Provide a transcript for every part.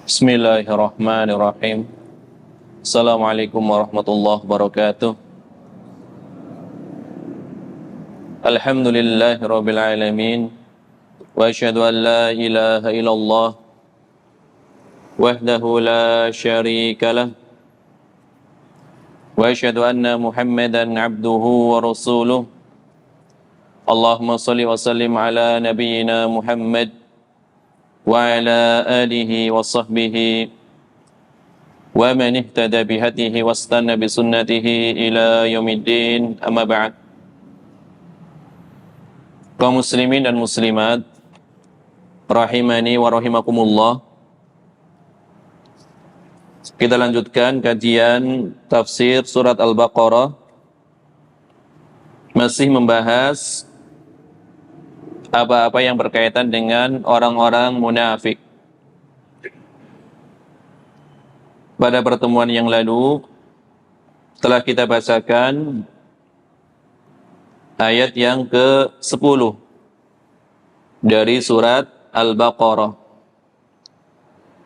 Bismillahirrahmanirrahim. Assalamualaikum warahmatullahi wabarakatuh. Alhamdulillahirabbil alamin. Wa asyhadu an la ilaha illallah wahdahu la syarika lah. Wa asyhadu anna Muhammadan abduhu wa rasuluh. Allahumma shalli wa sallim ala nabiyyina Muhammad wa ala alihi wa sahbihi wa man ihtada bihadihi wastanna bisunnatihi ila yaumiddin, amma ba'd. Kaum muslimin dan muslimat rahimani wa rahimakumullah, kita lanjutkan kajian tafsir surat Al-Baqarah, masih membahas apa-apa yang berkaitan dengan orang-orang munafik. Pada pertemuan yang lalu telah kita bacakan ayat yang ke-10 dari surat Al-Baqarah,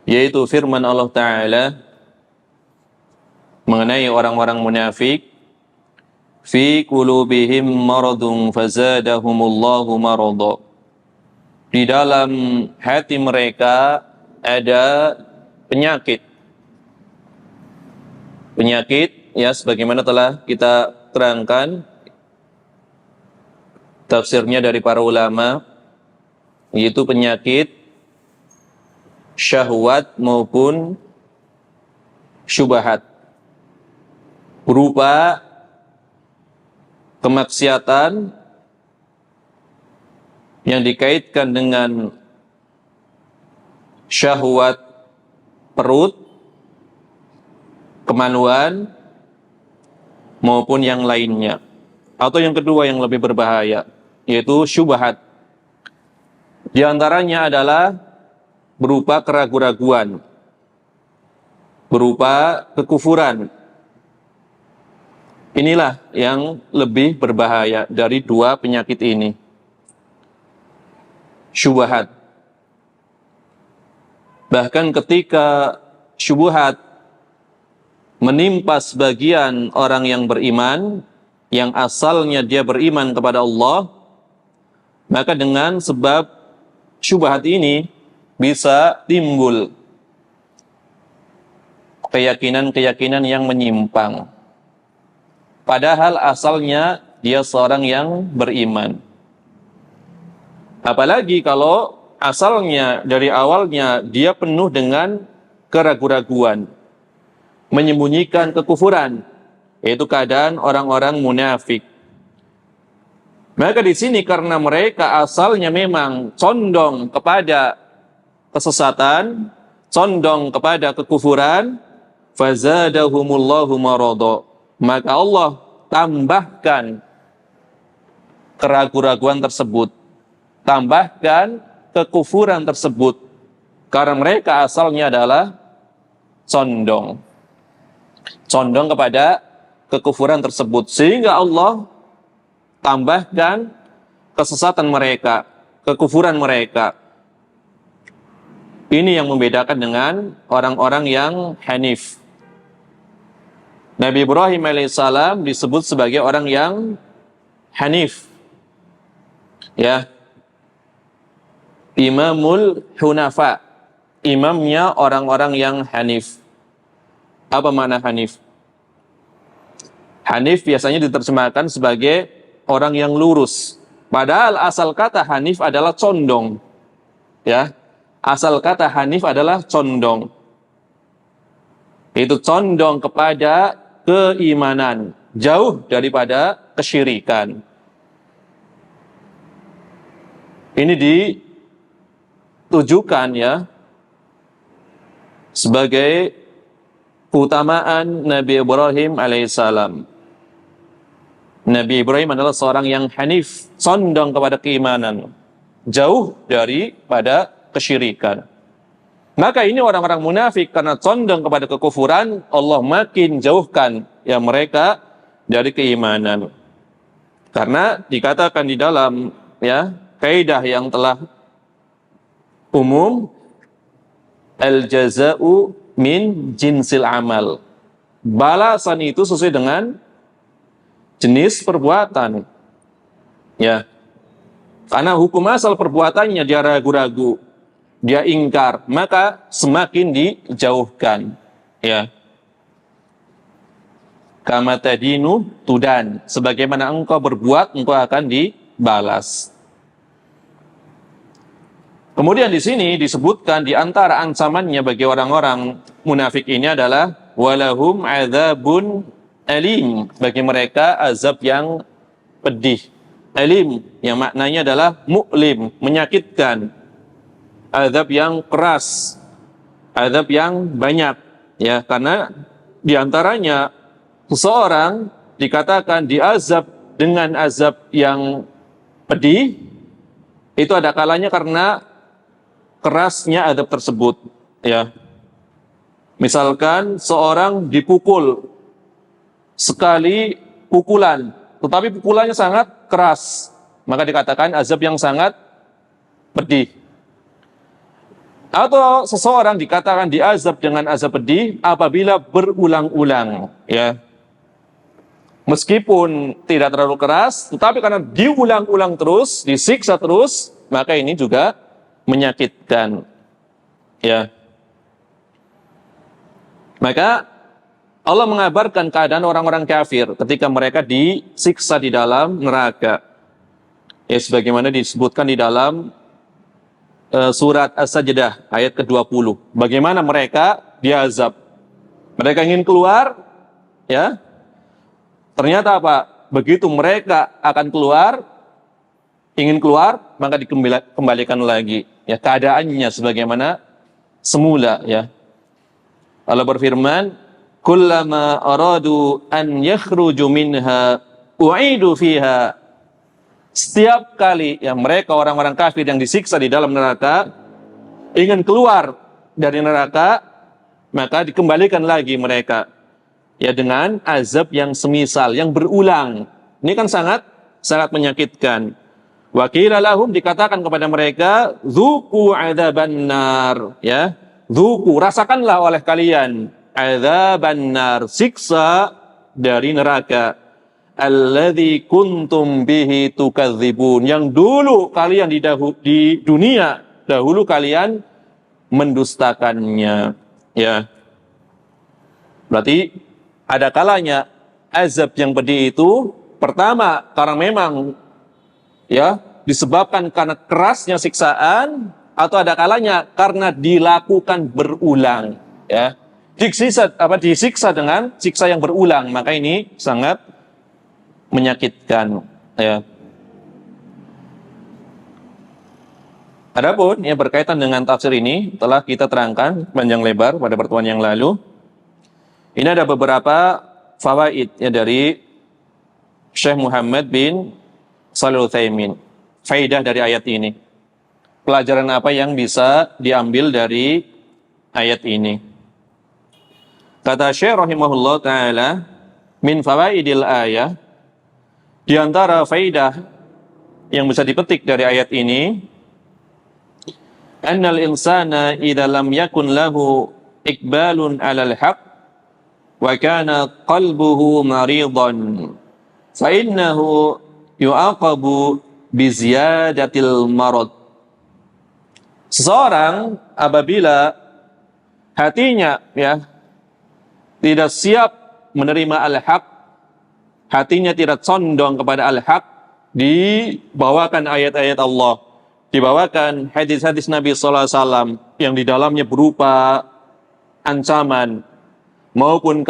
yaitu firman Allah Ta'ala mengenai orang-orang munafik, fi qulubihim maradun fazadahumullahu marada. Di dalam hati mereka ada penyakit. Penyakit, ya, sebagaimana telah kita terangkan tafsirnya dari para ulama, yaitu penyakit syahwat maupun syubhat, berupa kemaksiatan yang dikaitkan dengan syahwat perut, kemaluan, maupun yang lainnya. Atau yang kedua yang lebih berbahaya, yaitu syubhat. Di antaranya adalah berupa keraguan-raguan, berupa kekufuran. Inilah yang lebih berbahaya dari dua penyakit ini. Syubhat. Bahkan ketika syubhat menimpa sebagian orang yang beriman, yang asalnya dia beriman kepada Allah, maka dengan sebab syubhat ini bisa timbul keyakinan-keyakinan yang menyimpang. Padahal asalnya dia seorang yang beriman. Apalagi kalau asalnya dari awalnya dia penuh dengan keraguan-raguan, menyembunyikan kekufuran, yaitu keadaan orang-orang munafik. Maka di sini karena mereka asalnya memang condong kepada kesesatan, condong kepada kekufuran, fazadahumullahu marada. Maka Allah tambahkan keraguan-raguan tersebut, tambahkan kekufuran tersebut, karena mereka asalnya adalah condong kepada kekufuran tersebut, sehingga Allah tambahkan kesesatan mereka, kekufuran mereka. Ini yang membedakan dengan orang-orang yang hanif. Nabi Ibrahim alaihissalam disebut sebagai orang yang hanif, ya, imamul hunafa, imamnya orang-orang yang hanif. Apa makna hanif? Hanif biasanya diterjemahkan sebagai orang yang lurus, padahal asal kata hanif adalah condong, ya, asal kata hanif adalah condong, itu condong kepada keimanan, jauh daripada kesyirikan. Ini ditujukan, ya, sebagai keutamaan Nabi Ibrahim alaihissalam. Nabi Ibrahim adalah seorang yang hanif, condong kepada keimanan, jauh daripada kesyirikan. Maka ini orang-orang munafik karena condong kepada kekufuran, Allah makin jauhkan, ya, mereka dari keimanan. Karena dikatakan di dalam, ya, kaidah yang telah umum, Al-jaza'u min jinsil amal. Balasan itu sesuai dengan jenis perbuatan. Ya. Karena hukum asal perbuatannya dia ragu-ragu, dia ingkar, maka semakin dijauhkan. Ya. Kama tadinu tudan. Sebagaimana engkau berbuat, engkau akan dibalas. Kemudian di sini disebutkan di antara ancamannya bagi orang-orang munafik ini adalah walahum adzabun alim, bagi mereka azab yang pedih. Alim yang maknanya adalah mu'lim, menyakitkan. Azab yang keras, azab yang banyak, ya, karena di antaranya seseorang dikatakan diazab dengan azab yang pedih, itu ada kalanya karena kerasnya azab tersebut, ya. Misalkan seorang dipukul sekali pukulan, tetapi pukulannya sangat keras, maka dikatakan azab yang sangat pedih. Atau seseorang dikatakan diazab dengan azab pedih apabila berulang-ulang, ya. Meskipun tidak terlalu keras, tetapi karena diulang-ulang terus, disiksa terus, maka ini juga menyakitkan, ya. Maka Allah mengabarkan keadaan orang-orang kafir ketika mereka disiksa di dalam neraka. Ya, sebagaimana disebutkan di dalam surat As-Sajdah ayat ke-20. Bagaimana mereka diazab? Mereka ingin keluar, ya. Ternyata apa? Begitu mereka akan keluar, ingin keluar, maka dikembalikan lagi. Ya, keadaannya sebagaimana semula, ya. Allah berfirman, kullama aradu an yakhruju minha u'idu fiha. Setiap kali yang mereka orang-orang kafir yang disiksa di dalam neraka ingin keluar dari neraka, maka dikembalikan lagi mereka, ya, dengan azab yang semisal, yang berulang. Ini kan sangat menyakitkan. Wa qila lahum, dikatakan kepada mereka, dzuqu adzaban nar, ya. Dzuqu, rasakanlah oleh kalian adzaban nar, siksa dari neraka. Alladzi kuntum bihi tukadzibun, yang dulu kalian di dunia dahulu kalian mendustakannya, ya. Berarti ada kalanya azab yang pedih itu pertama karena memang, ya, disebabkan karena kerasnya siksaan, atau ada kalanya karena dilakukan berulang, ya. Disiksa dengan siksa yang berulang, maka ini sangat menyakitkan, ya. Adapun yang berkaitan dengan tafsir ini telah kita terangkan panjang lebar pada pertemuan yang lalu. Ini ada beberapa fawaid, ya, dari Syekh Muhammad bin Shalih Al-Utsaimin. Faidah dari ayat ini. Pelajaran apa yang bisa diambil dari ayat ini? Kata Syekh rahimahullah ta'ala, min fawaidil ayah, di antara faidah yang bisa dipetik dari ayat ini, annal insana idza lam yakun lahu iqbalun 'alal haqq wa kana qalbuhu maridan fa innahu yu'aqabu bi ziyadatil marad. Seseorang apabila hatinya, ya, tidak siap menerima al-haq, hatinya tidak condong kepada al-haq, dibawakan ayat-ayat Allah, dibawakan hadis-hadis Nabi sallallahu alaihi wasallam yang di dalamnya berupa ancaman maupun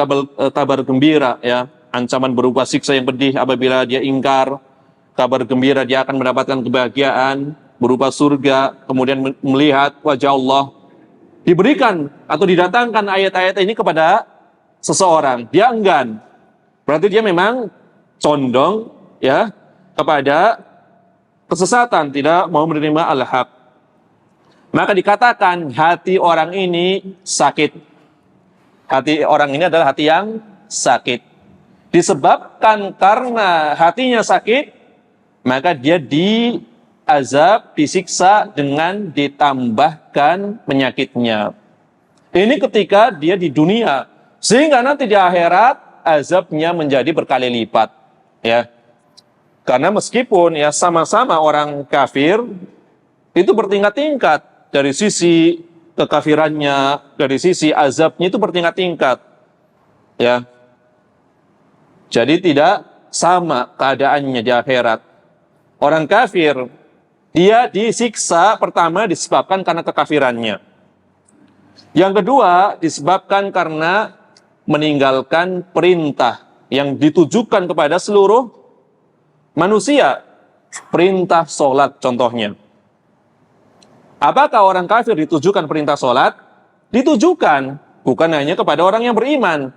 kabar gembira, ya, ancaman berupa siksa yang pedih apabila dia ingkar, kabar gembira dia akan mendapatkan kebahagiaan berupa surga, kemudian melihat wajah Allah. Diberikan atau didatangkan ayat-ayat ini kepada seseorang, dia enggan, berarti dia memang condong, ya, kepada kesesatan, tidak mau menerima al-haq. Maka dikatakan hati orang ini sakit. Hati orang ini adalah hati yang sakit. Disebabkan karena hatinya sakit, maka dia diazab, disiksa dengan ditambahkan penyakitnya. Ini ketika dia di dunia, sehingga nanti di akhirat azabnya menjadi berkali lipat, ya. Karena meskipun ya sama-sama orang kafir, itu bertingkat-tingkat dari sisi kekafirannya, dari sisi azabnya itu bertingkat-tingkat, ya. Jadi tidak sama keadaannya di akhirat. Orang kafir, dia disiksa pertama disebabkan karena kekafirannya. Yang kedua disebabkan karena meninggalkan perintah yang ditujukan kepada seluruh manusia. Perintah sholat contohnya. Apakah orang kafir ditujukan perintah sholat? Ditujukan, bukan hanya kepada orang yang beriman.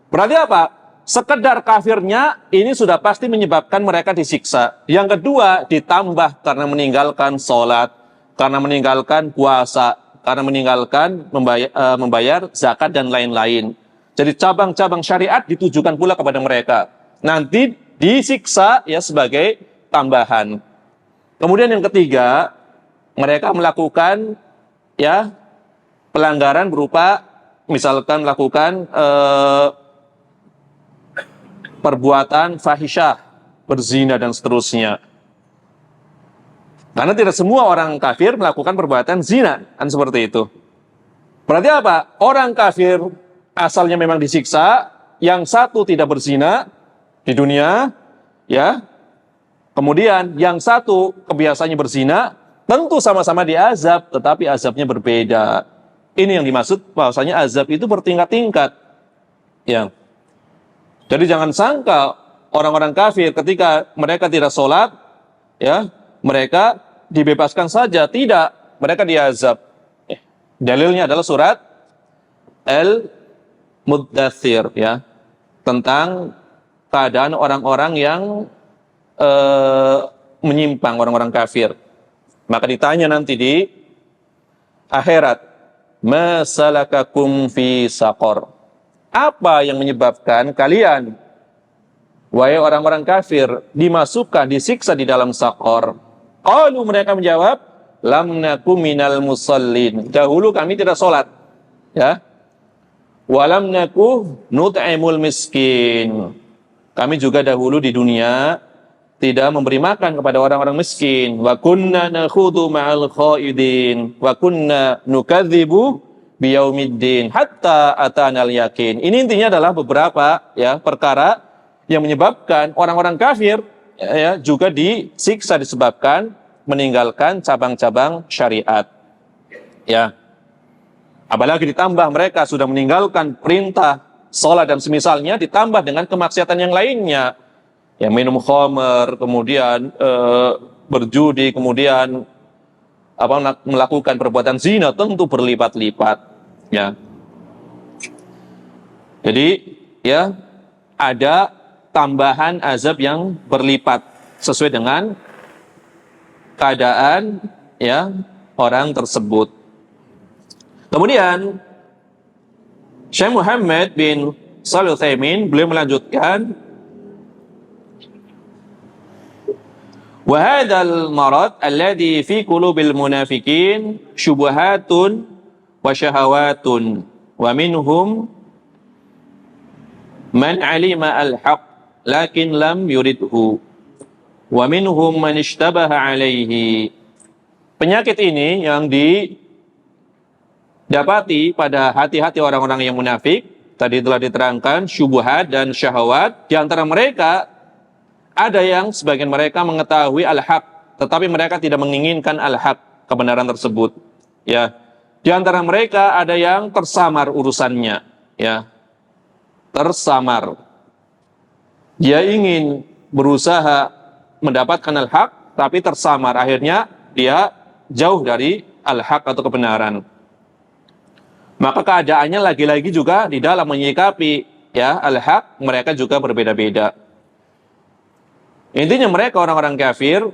Berarti apa? Sekedar kafirnya ini sudah pasti menyebabkan mereka disiksa. Yang kedua ditambah karena meninggalkan sholat, karena meninggalkan puasa, karena meninggalkan membayar zakat dan lain-lain. Jadi cabang-cabang syariat ditujukan pula kepada mereka. Nanti disiksa ya sebagai tambahan. Kemudian yang ketiga, mereka melakukan ya pelanggaran berupa misalkan melakukan perbuatan fahisyah, berzina dan seterusnya. Karena tidak semua orang kafir melakukan perbuatan zina, kan seperti itu. Berarti apa? Orang kafir asalnya memang disiksa, yang satu tidak berzina di dunia, ya. Kemudian yang satu kebiasaannya berzina, tentu sama-sama diazab, tetapi azabnya berbeda. Ini yang dimaksud bahwasanya azab itu bertingkat-tingkat. Ya. Jadi jangan sangka orang-orang kafir ketika mereka tidak sholat, ya mereka dibebaskan saja. Tidak, mereka diazab. Dalilnya adalah surat Al-Muddathir, ya, tentang keadaan orang-orang yang menyimpang, orang-orang kafir. Maka ditanya nanti di akhirat, masalakakum fi saqar. Apa yang menyebabkan kalian, wahai orang-orang kafir, dimasukkan, disiksa di dalam saqar? Qalu, mereka menjawab, lam naku minal musallin. Dahulu kami tidak sholat, ya. Walam naku nut'imul miskin. Kami juga dahulu di dunia tidak memberi makan kepada orang-orang miskin. Wa kunna nakhudu ma'al khaidin. Wa kunna nukadzibu biyaumiddin hatta atanal yakin. Ini intinya adalah beberapa ya perkara yang menyebabkan orang-orang kafir ya juga disiksa disebabkan meninggalkan cabang-cabang syariat. Ya. Apalagi ditambah mereka sudah meninggalkan perintah sholat dan semisalnya, ditambah dengan kemaksiatan yang lainnya. Ya, minum khamr, kemudian berjudi, kemudian melakukan perbuatan zina, tentu berlipat-lipat. Ya. Jadi ya ada tambahan azab yang berlipat sesuai dengan keadaan ya orang tersebut. Kemudian Syekh Muhammad bin Shalih Al-Utsaimin beliau melanjutkan, wa hadzal marad alladhi fi qulubil munafiqin syubhatun wa syahawatun wa minhum man alima al-haq lakin lam yuridhu wa minhum man ishtabaha alaihi. Penyakit ini yang didapati pada hati-hati orang-orang yang munafik tadi telah diterangkan, syubhat dan syahwat. Di antara mereka ada yang sebagian mereka mengetahui al-haq, tetapi mereka tidak menginginkan al-haq, kebenaran tersebut. Ya. Di antara mereka ada yang tersamar urusannya, ya. Tersamar. Dia ingin berusaha mendapatkan al-haq, tapi tersamar. Akhirnya dia jauh dari al-haq atau kebenaran. Maka keadaannya lagi-lagi juga di dalam menyikapi ya al-haq, mereka juga berbeda-beda. Intinya mereka orang-orang kafir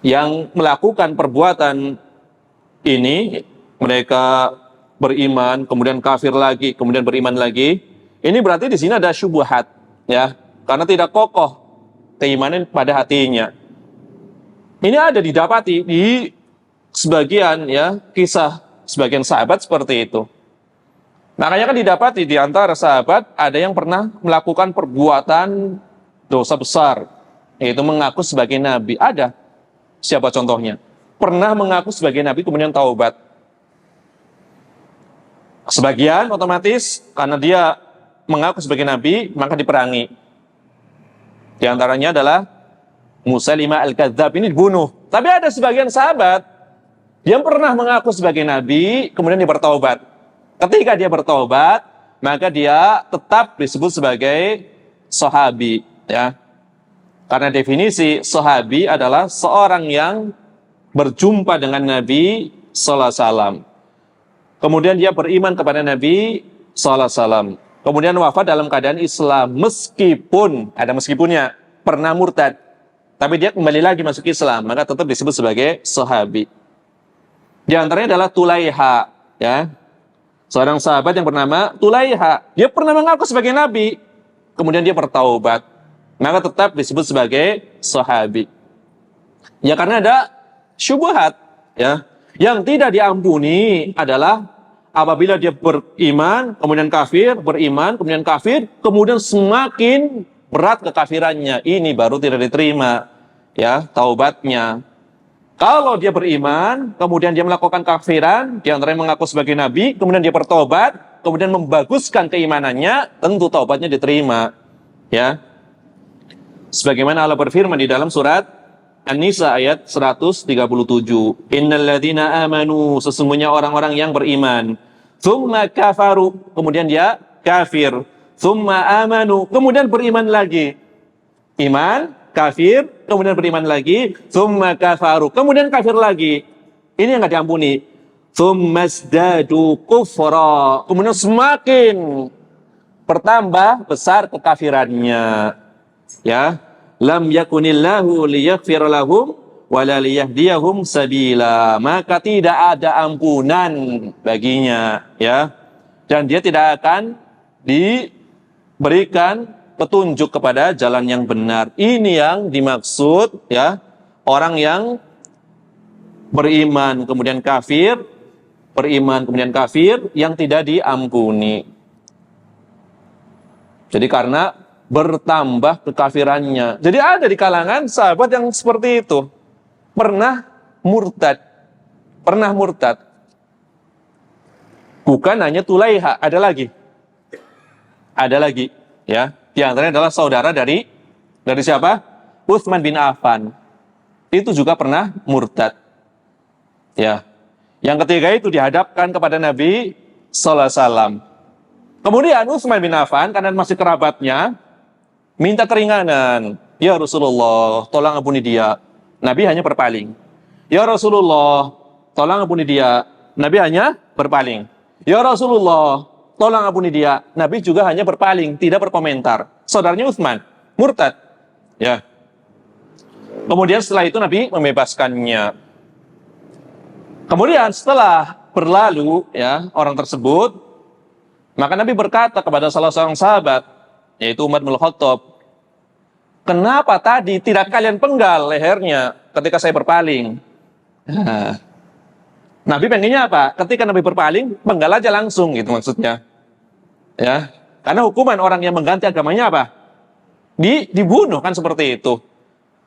yang melakukan perbuatan ini, mereka beriman, kemudian kafir lagi, kemudian beriman lagi. Ini berarti di sini ada syubhat, ya, karena tidak kokoh keimanan pada hatinya. Ini ada didapati di sebagian ya kisah sebagian sahabat seperti itu. Makanya kan didapati di antara sahabat ada yang pernah melakukan perbuatan dosa besar, yaitu mengaku sebagai nabi. Ada. Siapa contohnya? Pernah mengaku sebagai nabi kemudian taubat. Sebagian otomatis karena dia mengaku sebagai nabi maka diperangi. Di antaranya adalah Musailimah al-Kadzdzab, ini dibunuh. Tapi ada sebagian sahabat yang pernah mengaku sebagai nabi kemudian dia bertaubat. Ketika dia bertaubat, maka dia tetap disebut sebagai sahabi, ya. Karena definisi sahabi adalah seorang yang berjumpa dengan Nabi sallallahu alaihi wasallam. Kemudian dia beriman kepada Nabi sallallahu alaihi wasallam. Kemudian wafat dalam keadaan Islam, meskipun ada meskipunnya pernah murtad, tapi dia kembali lagi masuk Islam, maka tetap disebut sebagai sahabi. Di antaranya adalah Tulaiha, ya. Seorang sahabat yang bernama Tulaiha, dia pernah mengaku sebagai nabi, kemudian dia bertaubat, maka tetap disebut sebagai sahabi. Ya karena ada syubhat, ya. Yang tidak diampuni adalah apabila dia beriman, kemudian kafir, beriman, kemudian kafir, kemudian semakin berat kekafirannya, ini baru tidak diterima, ya, taubatnya. Kalau dia beriman, kemudian dia melakukan kafiran, di antaranya mengaku sebagai nabi, kemudian dia bertobat, kemudian membaguskan keimanannya, tentu taubatnya diterima. Ya. Sebagaimana Allah berfirman di dalam surat An-Nisa ayat 137. Innal ladzina amanu, sesungguhnya orang-orang yang beriman. Tsumma kafaru, kemudian dia kafir. Tsumma amanu, kemudian beriman lagi. Iman, kafir, kemudian beriman lagi, tsumma kafaru, kemudian kafir lagi. Ini yang nggak diampuni. Tsummasdadu kufra, kemudian semakin bertambah besar kekafirannya. Ya, lam yakunillahu liyaghfir lahum wala liyahdiyahum sabila, maka tidak ada ampunan baginya, ya. Dan dia tidak akan diberikan petunjuk kepada jalan yang benar. Ini yang dimaksud, ya, orang yang beriman kemudian kafir, beriman kemudian kafir yang tidak diampuni. Jadi karena bertambah kekafirannya. Jadi ada di kalangan sahabat yang seperti itu. Pernah murtad. Pernah murtad. Bukan hanya Tulaiha, ada lagi. Ada lagi, ya. Di antaranya adalah saudara dari siapa? Utsman bin Affan. Itu juga pernah murtad. Ya. Yang ketiga itu dihadapkan kepada Nabi sallallahu alaihi wasallam. Kemudian Utsman bin Affan karena masih kerabatnya minta keringanan. Ya Rasulullah, tolong ampuni dia. Nabi hanya berpaling. Ya Rasulullah, tolong ampuni dia. Nabi hanya berpaling. Ya Rasulullah, tolong ampuni dia. Nabi juga hanya berpaling, tidak berkomentar. Saudaranya Utsman murtad. Ya. Kemudian setelah itu Nabi membebaskannya. Kemudian setelah berlalu, ya, orang tersebut, maka Nabi berkata kepada salah seorang sahabat, yaitu Umar bin Khattab, kenapa tadi tidak kalian penggal lehernya ketika saya berpaling? Nah, Nabi pengennya apa? Ketika Nabi berpaling, penggal aja langsung, gitu maksudnya. Ya, karena hukuman orang yang mengganti agamanya apa? Dibunuh, kan seperti itu.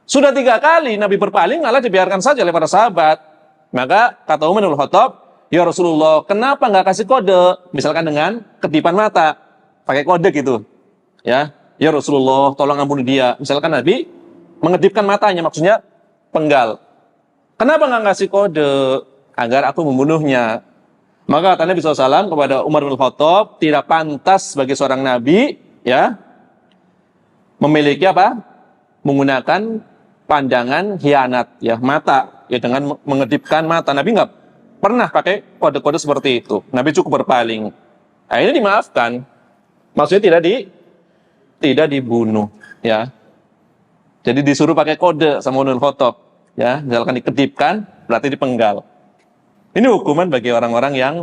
Sudah 3 kali Nabi berpaling, malah dibiarkan saja oleh para sahabat. Maka kata Umar bin Khattab, ya Rasulullah, kenapa nggak kasih kode? Misalkan dengan kedipan mata, pakai kode gitu. Ya Rasulullah, tolong ampuni dia. Misalkan Nabi mengedipkan matanya, maksudnya penggal. Kenapa nggak ngasih kode agar aku membunuhnya? Maka kata Nabi SAW kepada Umar bin Khattab, tidak pantas bagi seorang Nabi, ya, memiliki apa? Menggunakan pandangan hianat, ya, mata, ya, dengan mengedipkan mata. Nabi nggak pernah pakai kode-kode seperti itu. Nabi cukup berpaling. Nah, ini dimaafkan. Maksudnya tidak dibunuh, ya. Jadi disuruh pakai kode sama Umar bin Khattab, ya, misalkan dikedipkan berarti dipenggal. Ini hukuman bagi orang-orang yang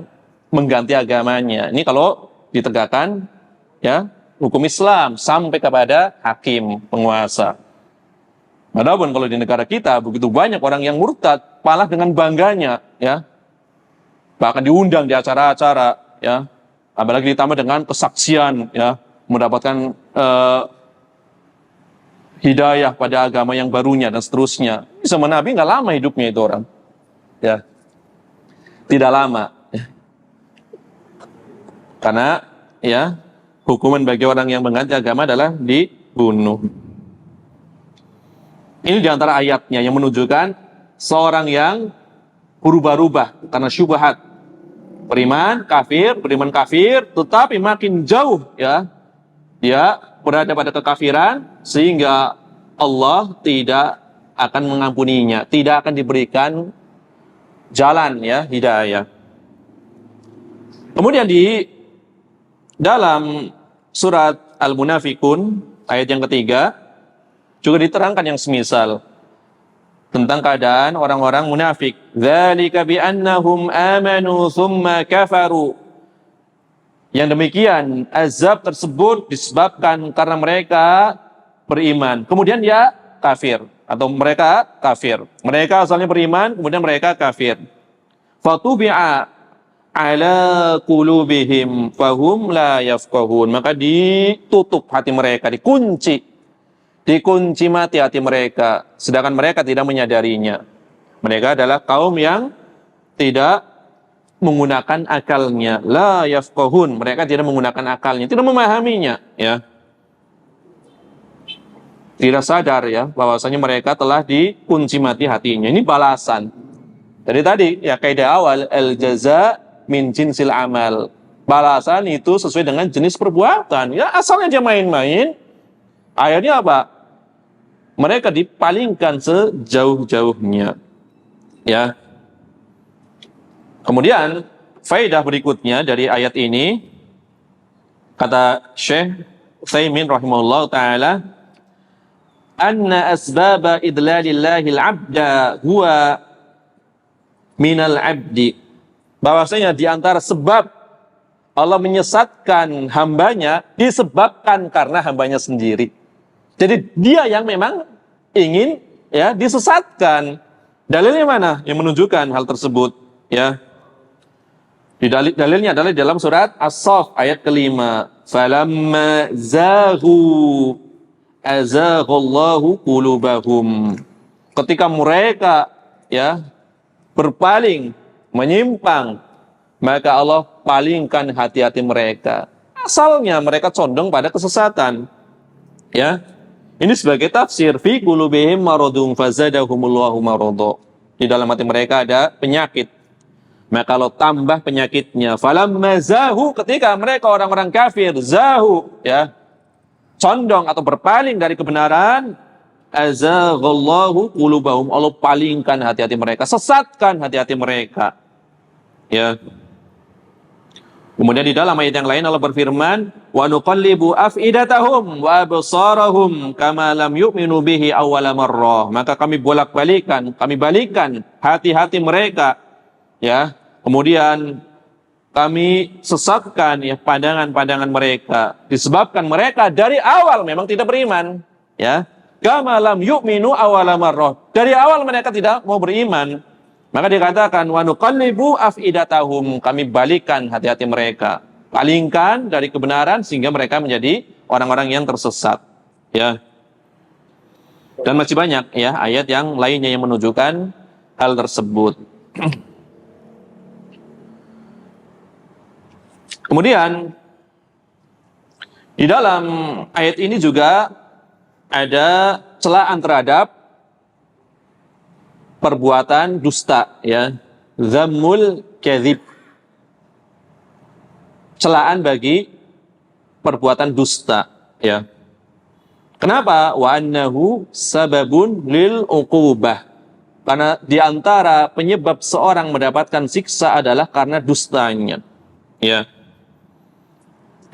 mengganti agamanya. Ini kalau ditegakkan, ya, hukum Islam sampai kepada hakim, penguasa. Adapun kalau di negara kita begitu banyak orang yang murtad, malah dengan bangganya, ya, bahkan diundang di acara-acara, ya, apalagi ditambah dengan kesaksian, ya, mendapatkan hidayah pada agama yang barunya dan seterusnya. Sama Nabi nggak lama hidupnya itu orang, ya, tidak lama, ya. Karena, ya, hukuman bagi orang yang mengganti agama adalah dibunuh. Ini diantara ayatnya yang menunjukkan seorang yang berubah-ubah karena syubhat. Beriman kafir, tetapi makin jauh, ya, dia berada pada kekafiran sehingga Allah tidak akan mengampuninya, tidak akan diberikan jalan, ya, hidayah. Kemudian di dalam surat Al-Munafikun ayat yang ketiga juga diterangkan yang semisal tentang keadaan orang-orang munafik. Dzalika bi annahum amanu tsumma kafaru. Yang demikian azab tersebut disebabkan karena mereka beriman, kemudian dia kafir, atau mereka kafir. Mereka asalnya beriman, kemudian mereka kafir. Fatubi'a ala qulubihim fahum la yafqahun. Maka ditutup hati mereka, dikunci mati hati mereka, sedangkan mereka tidak menyadarinya. Mereka adalah kaum yang tidak menggunakan akalnya, la yafqahun, mereka tidak menggunakan akalnya, tidak memahaminya, ya, tidak sadar, ya, bahwasanya mereka telah dikunci mati hatinya. Ini balasan. Jadi tadi, ya, kaidah awal, al jaza min jinsil amal, balasan itu sesuai dengan jenis perbuatan. Ya, asalnya dia main-main, akhirnya apa? Mereka dipalingkan sejauh-jauhnya, ya. Kemudian faedah berikutnya dari ayat ini, kata Syekh Utsaimin rahimahullah taala, anna asbaba idlalillahil abda huwa minal abdi, bahwasanya di antara sebab Allah menyesatkan hambanya disebabkan karena hambanya sendiri. Jadi dia yang memang ingin, ya, disesatkan. Dalilnya mana yang menunjukkan hal tersebut, ya? Dalilnya adalah dalam surat As-Saff ayat kelima. Falamma zaghu azaghallahu qulubahum. Ketika mereka, ya, berpaling, menyimpang, maka Allah palingkan hati-hati mereka. Asalnya mereka condong pada kesesatan, ya. Ini sebagai tafsir, fi qulubihim maradun fazadahumullahu marada. Di dalam hati mereka ada penyakit, maka kalau tambah penyakitnya. Falamma zahu, ketika mereka orang-orang kafir zahu, ya, condong atau berpaling dari kebenaran, azaghallahu qulubahum, Allah palingkan hati-hati mereka, sesatkan hati-hati mereka, ya. Kemudian di dalam ayat yang lain Allah berfirman, wa nuqallibu afidatahum wa absarahum kama lam yu'minu bihi awwala marrah. Maka kami bolak-balikan, kami balikan hati-hati mereka, ya. Kemudian kami sesatkan, ya, pandangan-pandangan mereka, disebabkan mereka dari awal memang tidak beriman, ya. Kama lam yu'minu awwala marrah. Dari awal mereka tidak mau beriman. Maka dikatakan wa nuqallibu afidatahum, kami balikan hati-hati mereka, palingkan dari kebenaran sehingga mereka menjadi orang-orang yang tersesat, ya. Dan masih banyak, ya, ayat yang lainnya yang menunjukkan hal tersebut. Kemudian di dalam ayat ini juga ada celaan terhadap perbuatan dusta, ya, zammul kadzib, celaan bagi perbuatan dusta, ya. Kenapa? Wa annahu sababun lil uqubah, karena di antara penyebab seorang mendapatkan siksa adalah karena dustanya, ya.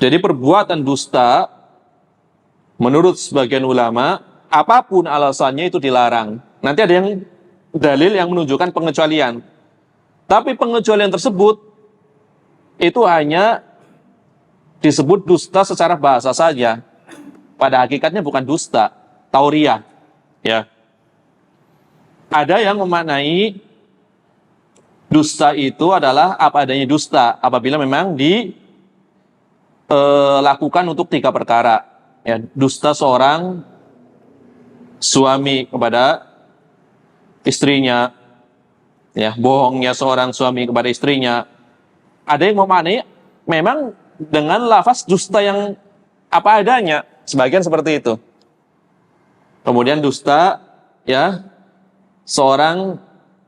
Jadi perbuatan dusta menurut sebagian ulama apapun alasannya itu dilarang. Nanti ada yang dalil yang menunjukkan pengecualian. Tapi pengecualian tersebut itu hanya disebut dusta secara bahasa saja. Pada hakikatnya bukan dusta, tauriah, ya. Ada yang memaknai Dusta itu adalah apa adanya dusta apabila memang dilakukan untuk 3 perkara. Ya, dusta seorang suami kepada istrinya, ya, bohongnya seorang suami kepada istrinya. Ada yang memaknai memang dengan lafaz dusta yang apa adanya, sebagian seperti itu. Kemudian dusta, ya, seorang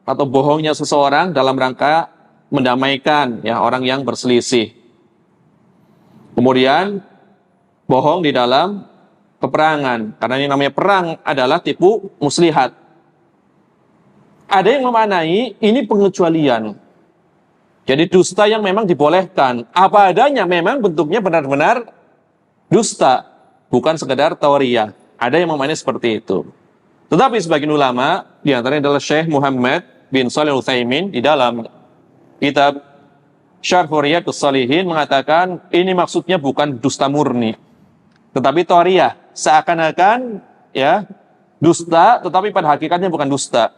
atau bohongnya seseorang dalam rangka mendamaikan, ya, orang yang berselisih. Kemudian bohong di dalam peperangan, karena yang namanya perang adalah tipu muslihat. Ada yang memaknai ini pengecualian. Jadi dusta yang memang dibolehkan, apa adanya, memang bentuknya benar-benar dusta, bukan sekedar tauriah. Ada yang memaknai seperti itu. Tetapi sebagian ulama, di antaranya adalah Syekh Muhammad bin Shalih Al-Utsaimin di dalam kitab Syarh Riyadhus Shalihin mengatakan ini maksudnya bukan dusta murni, tetapi tauriah, seakan-akan, ya, dusta, tetapi pada hakikatnya bukan dusta.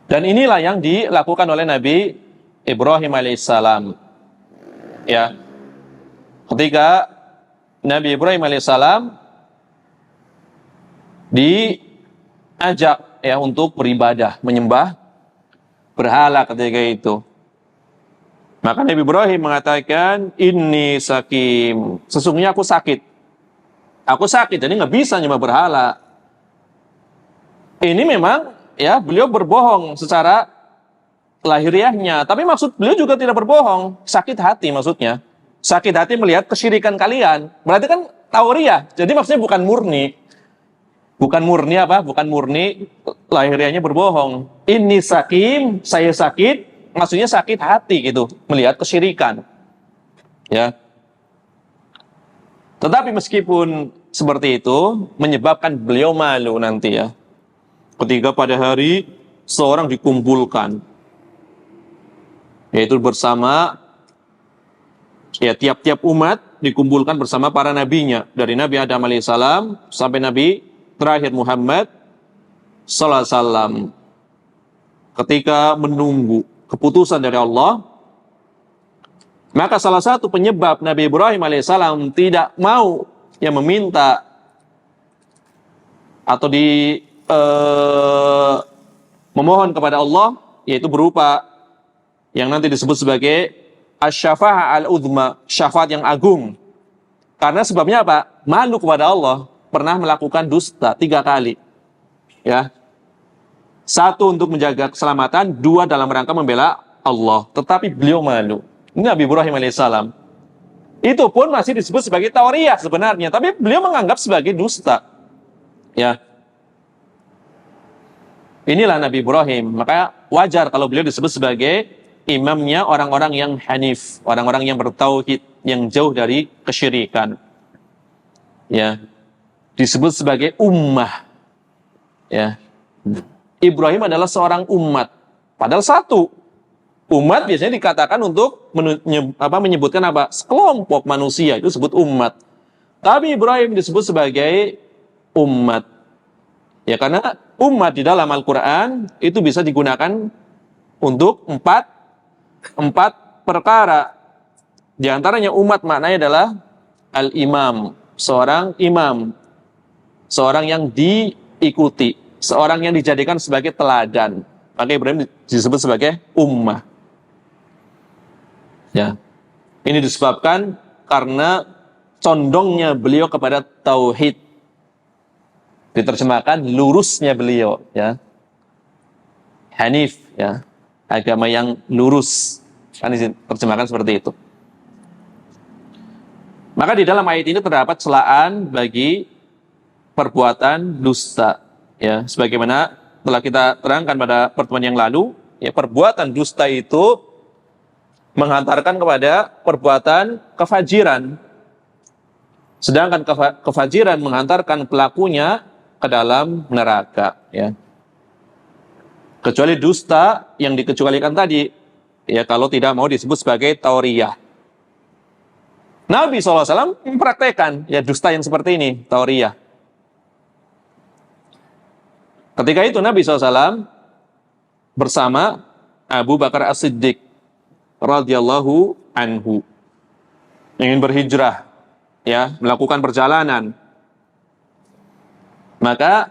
Dan inilah yang dilakukan oleh Nabi Ibrahim alaihissalam. Ya, ketika Nabi Ibrahim alaihissalam diajak, ya, untuk beribadah, menyembah berhala ketika itu. Maka Nabi Ibrahim mengatakan, inni sakim, sesungguhnya aku sakit. Aku sakit, jadi nggak bisa nyembah berhala. Ini memang, ya, beliau berbohong secara lahiriahnya, tapi maksud beliau juga tidak berbohong, sakit hati maksudnya. Sakit hati melihat kesyirikan kalian. Berarti kan tauriah, jadi maksudnya bukan murni. Bukan murni apa? Bukan murni lahiriahnya berbohong. Ini sakim, saya sakit, maksudnya sakit hati gitu, melihat kesyirikan. Ya. Tetapi meskipun seperti itu, menyebabkan beliau malu nanti, ya. Ketika pada hari seorang dikumpulkan, yaitu bersama, ya, tiap-tiap umat dikumpulkan bersama para nabinya, dari Nabi Adam alaihissalam sampai Nabi terakhir Muhammad sallallahu alaihi wasallam. Ketika menunggu keputusan dari Allah, maka salah satu penyebab Nabi Ibrahim alaihissalam tidak mau, yang meminta atau memohon kepada Allah, yaitu berupa yang nanti disebut sebagai asy-syafa'ah al-uzma, syafaat yang agung. Karena sebabnya apa? Malu kepada Allah, pernah melakukan dusta 3 kali. Ya. 1 untuk menjaga keselamatan, 2 dalam rangka membela Allah. Tetapi beliau malu. Ini Nabi Ibrahim alaihissalam. Itu pun masih disebut sebagai tauriah sebenarnya, tapi beliau menganggap sebagai dusta. Ya. Inilah Nabi Ibrahim. Maka wajar kalau beliau disebut sebagai imamnya orang-orang yang hanif, orang-orang yang bertauhid, yang jauh dari kesyirikan. Ya. Disebut sebagai ummah. Ya. Ibrahim adalah seorang umat. Padahal satu. Umat biasanya dikatakan untuk menyebutkan apa? Sekelompok manusia, itu disebut umat. Tapi Ibrahim disebut sebagai umat. Ya, karena umat di dalam Al-Quran itu bisa digunakan untuk empat perkara. Di antaranya umat maknanya adalah al-imam, seorang imam, seorang yang diikuti, seorang yang dijadikan sebagai teladan. Maka Ibrahim disebut sebagai ummah. Ya. Ini disebabkan karena condongnya beliau kepada tauhid. Diterjemahkan lurusnya beliau, ya. Hanif, ya. Agama yang lurus. Kan diterjemahkan seperti itu. Maka di dalam ayat ini terdapat celaan bagi perbuatan dusta, ya, sebagaimana telah kita terangkan pada pertemuan yang lalu, ya, perbuatan dusta itu menghantarkan kepada perbuatan kefajiran, sedangkan kefajiran menghantarkan pelakunya ke dalam neraka, ya. Kecuali dusta yang dikecualikan tadi, ya, kalau tidak mau disebut sebagai tauriah. Nabi SAW mempraktekkan, ya, dusta yang seperti ini, tauriah. Ketika itu Nabi SAW bersama Abu Bakar As-Siddiq radhiyallahu anhu ingin berhijrah, ya, melakukan perjalanan. Maka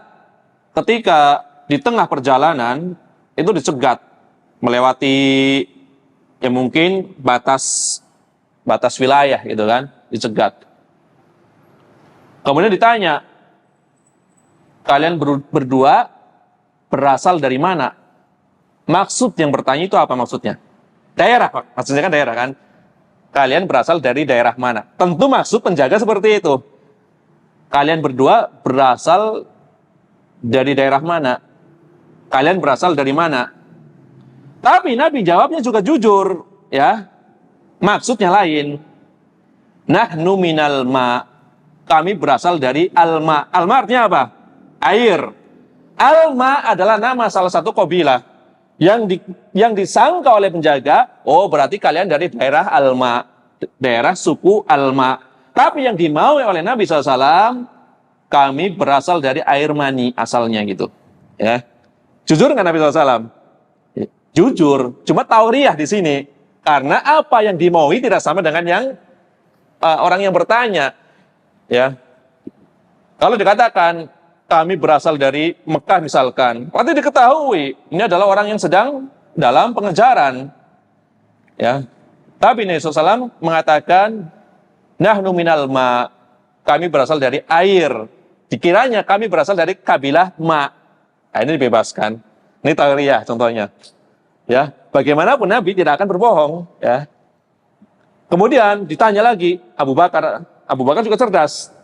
ketika di tengah perjalanan itu dicegat melewati ya mungkin batas wilayah gitu kan, dicegat. Kemudian ditanya, kalian berdua berasal dari mana? Maksud yang bertanya itu apa maksudnya? Daerah, Pak. Maksudnya kan daerah kan? Kalian berasal dari daerah mana? Tentu maksud penjaga seperti itu. Kalian berdua berasal dari daerah mana? Kalian berasal dari mana? Tapi Nabi jawabnya juga jujur, ya. Maksudnya lain. Nahnu minal ma. Kami berasal dari alma. Alma artinya apa? Air. Alma adalah nama salah satu kabilah yang disangka oleh penjaga, oh berarti kalian dari daerah Alma, daerah suku Alma. Tapi yang dimaui oleh Nabi SAW, kami berasal dari air mani asalnya gitu. Ya, jujur nggak Nabi SAW? Jujur, cuma tauriah di sini. Karena apa yang dimaui tidak sama dengan yang orang yang bertanya. Ya, kalau dikatakan kami berasal dari Mekah misalkan, berarti diketahui ini adalah orang yang sedang dalam pengejaran. Ya, tapi Nabi SAW mengatakan, nahnu minal ma, kami berasal dari air. Dikiranya kami berasal dari kabilah ma. Nah, ini dibebaskan. Ini tauriah contohnya. Ya, bagaimanapun Nabi tidak akan berbohong. Ya. Kemudian ditanya lagi Abu Bakar juga cerdas.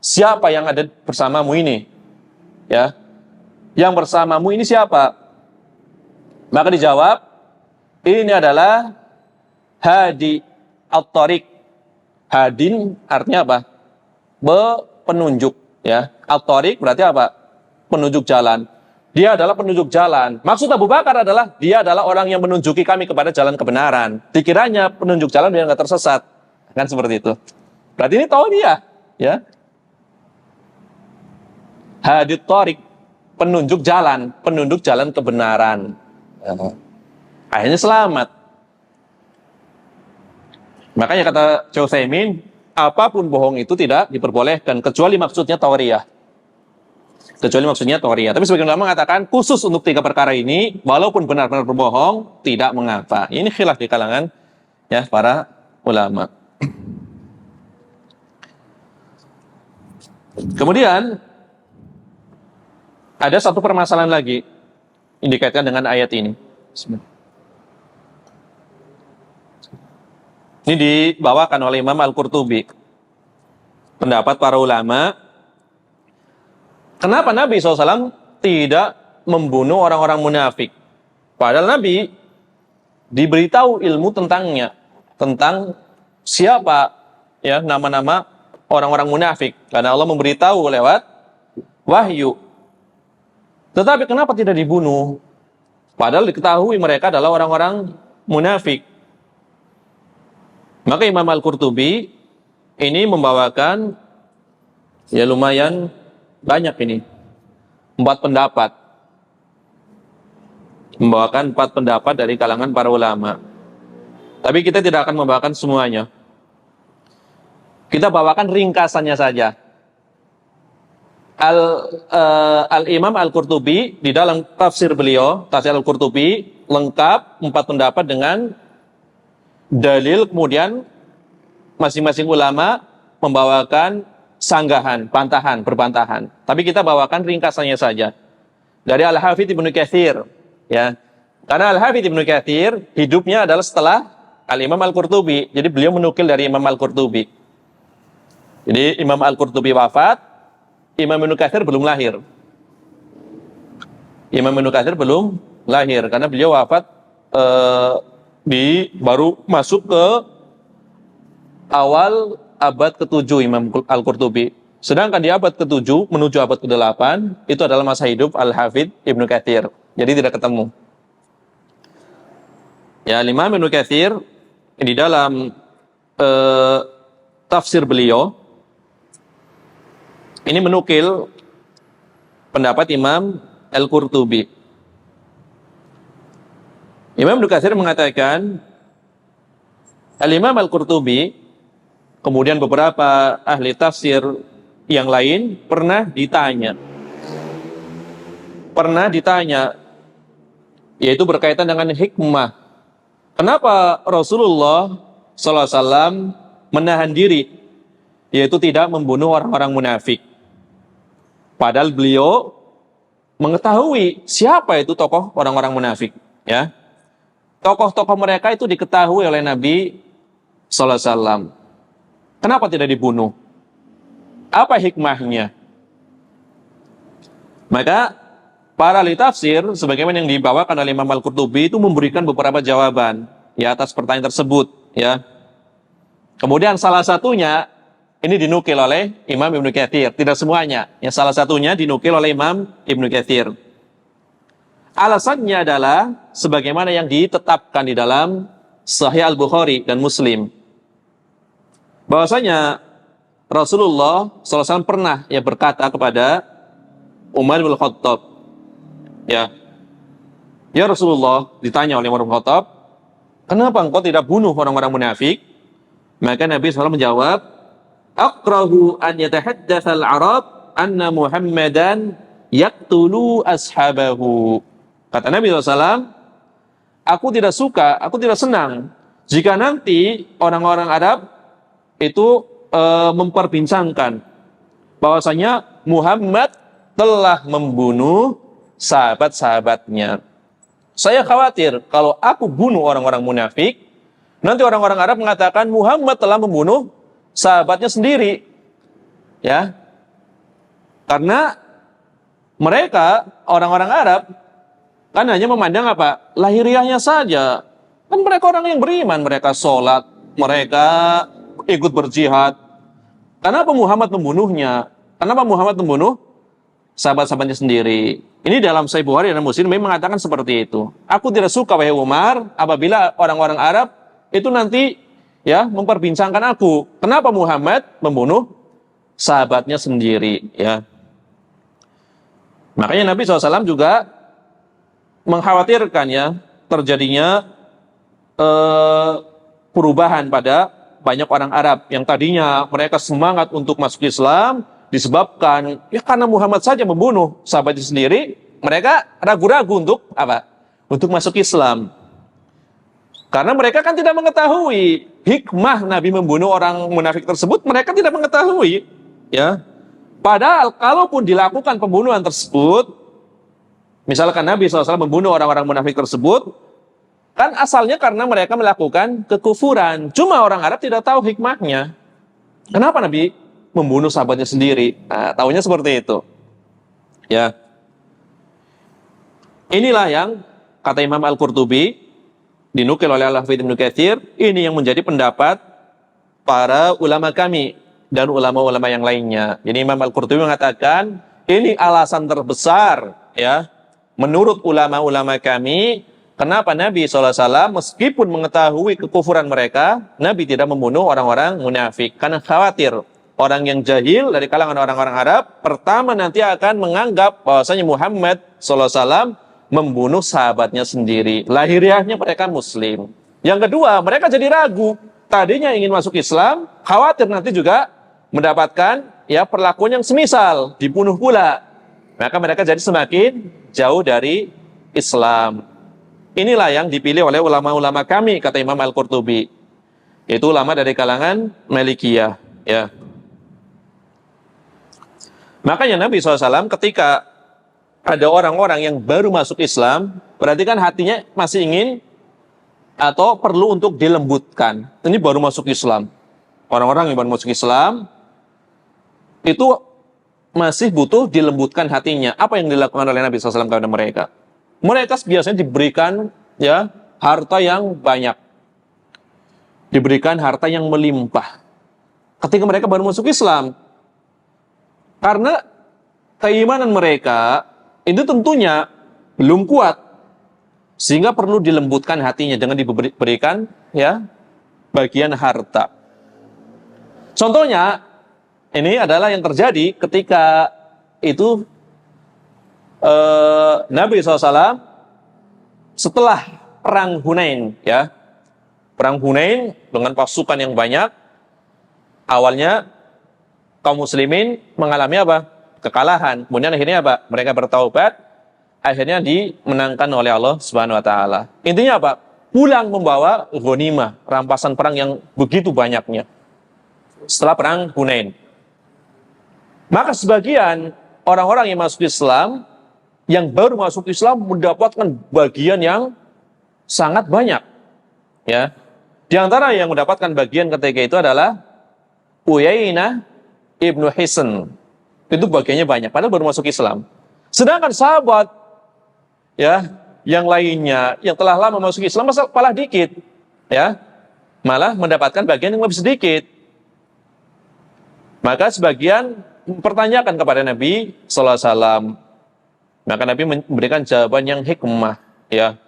Siapa yang ada bersamamu ini? Ya, yang bersamamu ini siapa? Maka dijawab, ini adalah Hadi At-Tariq. Hadin artinya apa? Penunjuk. Ya, At-Tariq berarti apa? Penunjuk jalan. Dia adalah penunjuk jalan. Maksud Abu Bakar adalah dia adalah orang yang menunjuki kami kepada jalan kebenaran. Dikiranya penunjuk jalan biar nggak tersesat. Kan seperti itu. Berarti ini tahu dia, ya. Hadit Tariq, penunjuk jalan kebenaran. Akhirnya selamat. Makanya kata Syekh Utsaimin, apapun bohong itu tidak diperbolehkan kecuali maksudnya tauriah. Tapi sebagian ulama mengatakan khusus untuk 3 perkara ini, walaupun benar-benar berbohong, tidak mengapa. Ini khilaf di kalangan ya para ulama. Kemudian ada satu permasalahan lagi yang dikaitkan dengan ayat ini. Ini dibawakan oleh Imam Al-Qurtubi. Pendapat para ulama, kenapa Nabi SAW tidak membunuh orang-orang munafik? Padahal Nabi diberitahu ilmu tentangnya, tentang siapa ya nama-nama orang-orang munafik. Karena Allah memberitahu lewat wahyu. Tetapi kenapa tidak dibunuh? Padahal diketahui mereka adalah orang-orang munafik. Maka Imam Al-Qurtubi ini membawakan ya lumayan banyak ini. 4 pendapat. Membawakan 4 pendapat dari kalangan para ulama. Tapi kita tidak akan membawakan semuanya. Kita bawakan ringkasannya saja. Al-Imam Al-Qurtubi di dalam tafsir beliau, tafsir Al-Qurtubi lengkap 4 pendapat dengan dalil, kemudian masing-masing ulama membawakan sanggahan, berbantahan. Tapi kita bawakan ringkasannya saja. Dari Al-Hafidz Ibnu Katsir, ya. Karena Al-Hafidz Ibnu Katsir hidupnya adalah setelah Al-Imam Al-Qurtubi. Jadi beliau menukil dari Imam Al-Qurtubi. Jadi Imam Al-Qurtubi wafat, Imam Ibnu Katsir belum lahir. Karena beliau wafat baru masuk ke awal abad ke-7 Imam Al-Qurtubi. Sedangkan di abad ke-7 menuju abad ke-8 itu adalah masa hidup Al-Hafidz Ibnu Katsir. Jadi tidak ketemu. Ya, Imam Ibnu Katsir di dalam tafsir beliau ini menukil pendapat Imam Al-Qurtubi. Imam Ibnu Katsir mengatakan, Al-Imam Al-Qurtubi, kemudian beberapa ahli tafsir yang lain pernah ditanya, yaitu berkaitan dengan hikmah. Kenapa Rasulullah SAW menahan diri, yaitu tidak membunuh orang-orang munafik? Padahal beliau mengetahui siapa itu tokoh orang-orang munafik. Ya, tokoh-tokoh mereka itu diketahui oleh Nabi SAW. Kenapa tidak dibunuh? Apa hikmahnya? Maka para ahli tafsir, sebagaimana yang dibawakan oleh Imam Al-Qurtubi, itu memberikan beberapa jawaban ya atas pertanyaan tersebut. Ya. Kemudian salah satunya ini dinukil oleh Imam Ibnu Katsir, tidak semuanya. Ya, salah satunya dinukil oleh Imam Ibnu Katsir. Alasannya adalah sebagaimana yang ditetapkan di dalam Sahih Al-Bukhari dan Muslim, bahwasanya Rasulullah SAW pernah ya berkata kepada Umar bin Khattab, ya Rasulullah, ditanya oleh Umar bin Khattab, kenapa engkau tidak bunuh orang-orang munafik? Maka Nabi SAW menjawab, akrahu an yatahaddatsal Arab anna Muhammadan yaqtulu ashabahu. Kata Nabi SAW, aku tidak senang jika nanti orang-orang Arab itu memperbincangkan bahwasanya Muhammad telah membunuh sahabat-sahabatnya. Saya khawatir kalau aku bunuh orang-orang munafik, nanti orang-orang Arab mengatakan Muhammad telah membunuh sahabatnya sendiri. Ya. Karena mereka, orang-orang Arab, kan hanya memandang apa? Lahiriahnya saja. Kan mereka orang yang beriman, mereka sholat, mereka ikut berjihad. Kenapa Muhammad membunuhnya? Kenapa Muhammad membunuh sahabat-sahabatnya sendiri? Ini dalam Sahih Bukhari dan Muslim mengatakan seperti itu. Aku tidak suka, wahai Umar, apabila orang-orang Arab itu nanti ya memperbincangkan aku. Kenapa Muhammad membunuh sahabatnya sendiri? Ya. Makanya Nabi SAW juga mengkhawatirkan ya terjadinya perubahan pada banyak orang Arab yang tadinya mereka semangat untuk masuk Islam, disebabkan ya karena Muhammad saja membunuh sahabatnya sendiri, mereka ragu-ragu untuk apa? Untuk masuk Islam. Karena mereka kan tidak mengetahui hikmah Nabi membunuh orang munafik tersebut, mereka tidak mengetahui, ya. Padahal kalaupun dilakukan pembunuhan tersebut, misalkan Nabi SAW membunuh orang-orang munafik tersebut, kan asalnya karena mereka melakukan kekufuran. Cuma orang Arab tidak tahu hikmahnya. Kenapa Nabi membunuh sahabatnya sendiri? Nah, tahunya seperti itu. Ya. Inilah yang kata Imam Al-Qurtubi, dinukil oleh Al-Hafidz Ibnu Katsir, ini yang menjadi pendapat para ulama kami dan ulama-ulama yang lainnya. Jadi Imam Al-Qurtubi mengatakan, ini alasan terbesar ya menurut ulama-ulama kami, kenapa Nabi SAW meskipun mengetahui kekufuran mereka, Nabi tidak membunuh orang-orang munafik. Karena khawatir orang yang jahil dari kalangan orang-orang Arab, pertama nanti akan menganggap bahwasanya Muhammad SAW membunuh sahabatnya sendiri. Lahiriahnya mereka Muslim. Yang kedua, mereka jadi ragu. Tadinya ingin masuk Islam, khawatir nanti juga mendapatkan ya perlakuan yang semisal, dibunuh pula. Maka mereka jadi semakin jauh dari Islam. Inilah yang dipilih oleh ulama-ulama kami, kata Imam Al-Qurtubi. Itu ulama dari kalangan Malikiyah. Ya. Makanya Nabi SAW ketika ada orang-orang yang baru masuk Islam, berarti kan hatinya masih ingin atau perlu untuk dilembutkan. Ini baru masuk Islam. Orang-orang yang baru masuk Islam itu masih butuh dilembutkan hatinya. Apa yang dilakukan oleh Nabi SAW kepada mereka? Mereka biasanya diberikan ya harta yang banyak, diberikan harta yang melimpah. Ketika mereka baru masuk Islam, karena keimanan mereka itu tentunya belum kuat, sehingga perlu dilembutkan hatinya dengan diberikan ya bagian harta. Contohnya ini adalah yang terjadi ketika itu Nabi SAW setelah perang Hunain, ya. Perang Hunain dengan pasukan yang banyak. Awalnya kaum muslimin mengalami apa? Kekalahan. Kemudian akhirnya apa? Mereka bertaubat, akhirnya dimenangkan oleh Allah Subhanahu wa taala. Intinya apa? Pulang membawa ghanimah, rampasan perang yang begitu banyaknya. Setelah perang Hunain. Maka sebagian orang-orang yang masuk Islam, yang baru masuk Islam mendapatkan bagian yang sangat banyak. Ya. Di antara yang mendapatkan bagian ketika itu adalah Uyainah ibnu Hisn. Itu bagiannya banyak, padahal baru masuk Islam. Sedangkan sahabat, ya, yang lainnya yang telah lama masuk Islam malah dikit, ya, malah mendapatkan bagian yang lebih sedikit. Maka sebagian mempertanyakan kepada Nabi Sallallahu Alaihi Wasallam. Maka Nabi memberikan jawaban yang hikmah, ya.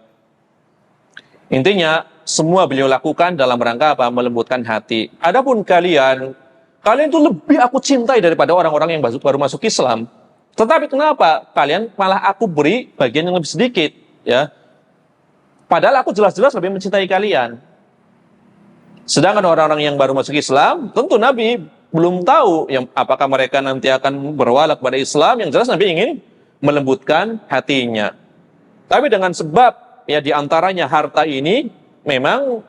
Intinya semua beliau lakukan dalam rangka apa? Melembutkan hati. Adapun kalian itu lebih aku cintai daripada orang-orang yang baru masuk Islam. Tetapi kenapa kalian malah aku beri bagian yang lebih sedikit, ya? Padahal aku jelas-jelas lebih mencintai kalian. Sedangkan orang-orang yang baru masuk Islam, tentu Nabi belum tahu yang apakah mereka nanti akan berwala kepada Islam. Yang jelas Nabi ingin melembutkan hatinya. Tapi dengan sebab ya diantaranya harta ini, memang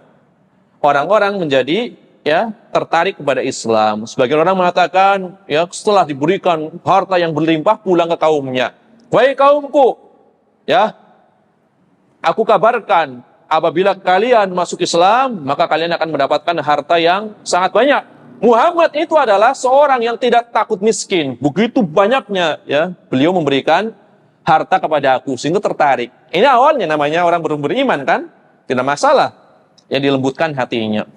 orang-orang menjadi ya tertarik kepada Islam. Sebagian orang mengatakan ya setelah diberikan harta yang berlimpah pulang ke kaumnya. Wahai kaumku, ya aku kabarkan apabila kalian masuk Islam maka kalian akan mendapatkan harta yang sangat banyak. Muhammad itu adalah seorang yang tidak takut miskin. Begitu banyaknya ya beliau memberikan harta kepada aku sehingga tertarik. Ini awalnya namanya orang beriman kan, tidak masalah. Ya dilembutkan hatinya.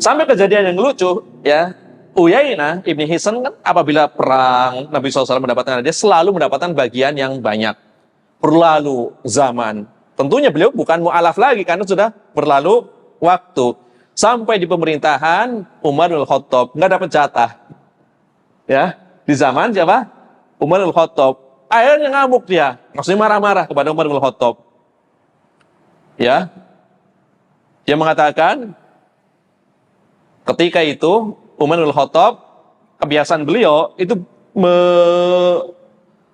Sampai kejadian yang lucu ya, Uyainah ibni Hisn kan apabila perang Nabi SAW mendapatkan, dia selalu mendapatkan bagian yang banyak. Berlalu zaman, tentunya beliau bukan mu'alaf lagi karena sudah berlalu waktu. Sampai di pemerintahan Umar bin Khattab nggak dapat jatah. Ya, di zaman siapa? Umar bin Khattab. Akhirnya ngamuk dia, maksudnya marah-marah kepada Umar bin Khattab. Ya, dia mengatakan ketika itu Umar bin Khattab, kebiasaan beliau itu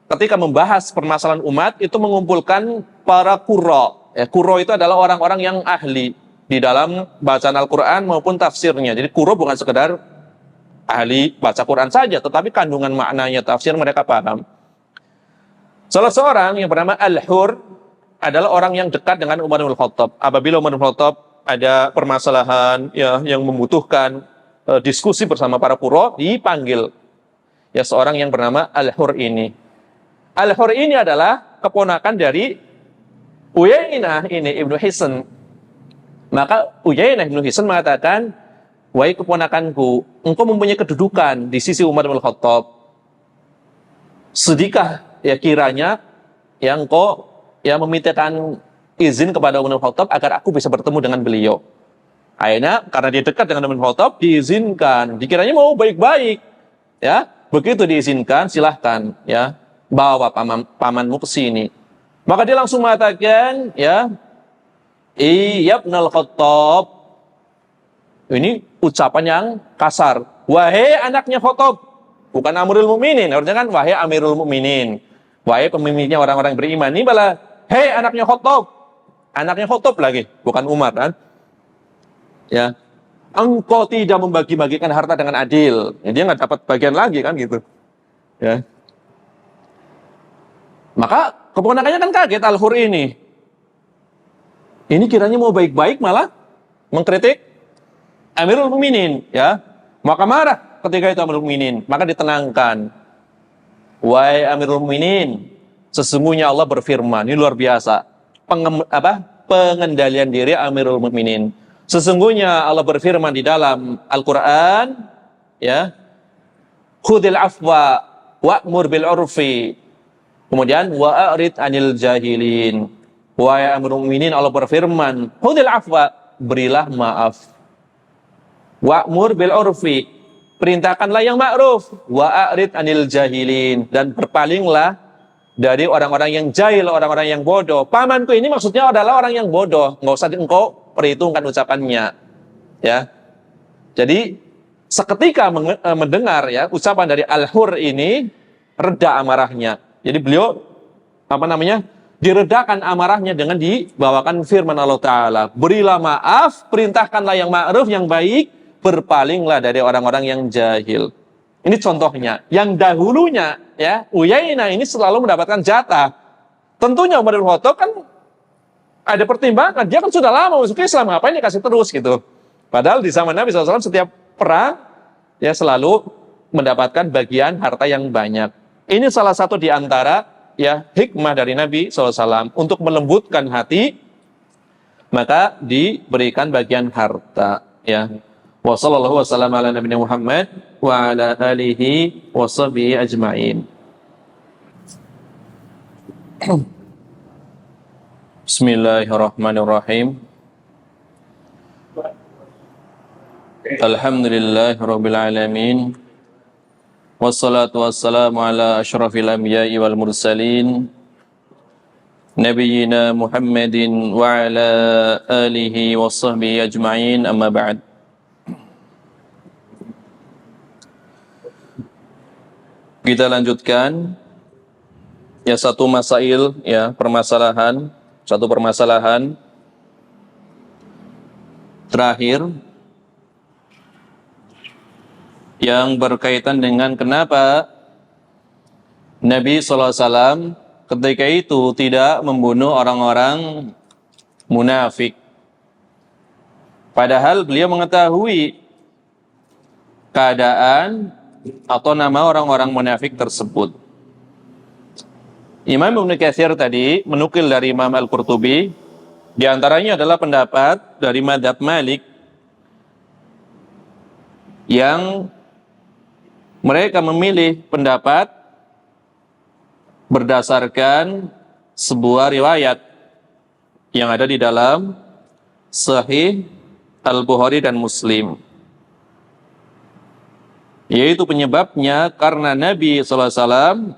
ketika membahas permasalahan umat itu mengumpulkan para qurra. Ya, qurra itu adalah orang-orang yang ahli di dalam bacaan Al-Quran maupun tafsirnya. Jadi qurra bukan sekedar ahli baca Quran saja, tetapi kandungan maknanya, tafsir mereka paham. Salah seorang yang bernama Al-Hur adalah orang yang dekat dengan Umar bin Khattab. Apabila Umar bin Khattab ada permasalahan ya yang membutuhkan diskusi bersama para qurra, dipanggil ya seorang yang bernama Al-Hur ini. Al-Hur ini adalah keponakan dari Uyainah ini ibnu Hisn. Maka Uyainah ibnu Hisn mengatakan, wahai keponakanku, engkau mempunyai kedudukan di sisi Umar bin Khattab. Sedikah ya kiranya yang engkau ya memintakan izin kepada Umar bin Khattab agar aku bisa bertemu dengan beliau. Akhirnya karena dia dekat dengan Umar bin Khattab diizinkan. Dikiranya mau baik-baik, ya. Begitu diizinkan, silahkan, ya, bawa pamanmu ke sini. Maka dia langsung mengatakan, ya, Ibnul Khattab. Ini ucapan yang kasar. Wahai anaknya Khattab, bukan Amirul Mukminin. Harusnya kan wahai Amirul Mukminin. Wahai pemimpinnya orang-orang beriman. Ini malah hei anaknya Khattab. Anaknya Khattab lagi, bukan Umar kan? Ya, engkau tidak membagi-bagikan harta dengan adil. Ya, dia nggak dapat bagian lagi kan gitu. Ya. Maka keponakannya kan kaget Al-Hur ini. Ini kiranya mau baik-baik malah mengkritik Amirul Mukminin, ya. Maka marah ketika itu Amirul Mukminin, maka ditenangkan. Wahai Amirul Mukminin, sesungguhnya Allah berfirman, ini luar biasa. Pengendalian diri Amirul Mukminin. Sesungguhnya Allah berfirman di dalam Al-Qur'an, ya. Khudil afwa wa'mur bil urfi. Kemudian wa'arid anil jahilin. Wahai Amirul Mukminin, Allah berfirman, khudil afwa, berilah maaf. Wa'mur bil urfi, perintahkanlah yang ma'ruf. Wa'arid anil jahilin, dan berpalinglah dari orang-orang yang jahil, orang-orang yang bodoh. Pamanku ini maksudnya adalah orang yang bodoh, nggak usah engkau perhitungkan ucapannya, ya. Jadi seketika mendengar ya ucapan dari Al-Hur ini, reda amarahnya. Jadi beliau diredakan amarahnya dengan dibawakan firman Allah Ta'ala, berilah maaf, perintahkanlah yang ma'ruf, yang baik, berpalinglah dari orang-orang yang jahil. Ini contohnya. Yang dahulunya ya Uyainah ini selalu mendapatkan jatah. Tentunya Umar bin Khattab kan ada pertimbangan, dia kan sudah lama masuk Islam, ngapain dikasih terus gitu. Padahal di zaman Nabi SAW setiap perang ya selalu mendapatkan bagian harta yang banyak. Ini salah satu di antara ya hikmah dari Nabi SAW untuk melembutkan hati, maka diberikan bagian harta ya. Wa sallallahu wasallam ala nabiyina Muhammad wa ala alihi wa sahbihi ajma'in. Bismillahirrahmanirrahim. Alhamdulillahirabbil alamin. Wassalatu wassalamu ala asyrafil anbiya'i wal mursalin nabiyyina Muhammadin wa ala alihi wa sahbihi ajma'in, amma ba'd. Kita lanjutkan ya satu permasalahan terakhir yang berkaitan dengan kenapa Nabi SAW ketika itu tidak membunuh orang-orang munafik. Padahal beliau mengetahui keadaan atau nama orang-orang munafik tersebut. Imam Ibnu Katsir tadi menukil dari Imam Al-Qurtubi, di antaranya adalah pendapat dari mazhab Malik yang mereka memilih pendapat berdasarkan sebuah riwayat yang ada di dalam Sahih Al-Bukhari dan Muslim. Yaitu penyebabnya karena Nabi SAW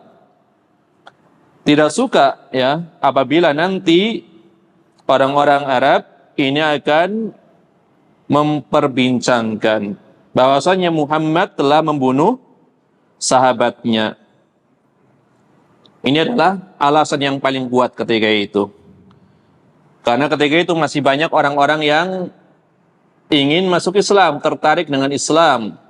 tidak suka ya apabila nanti orang-orang Arab ini akan memperbincangkan bahwasanya Muhammad telah membunuh sahabatnya. Ini adalah alasan yang paling kuat ketika itu. Karena ketika itu masih banyak orang-orang yang ingin masuk Islam, tertarik dengan Islam.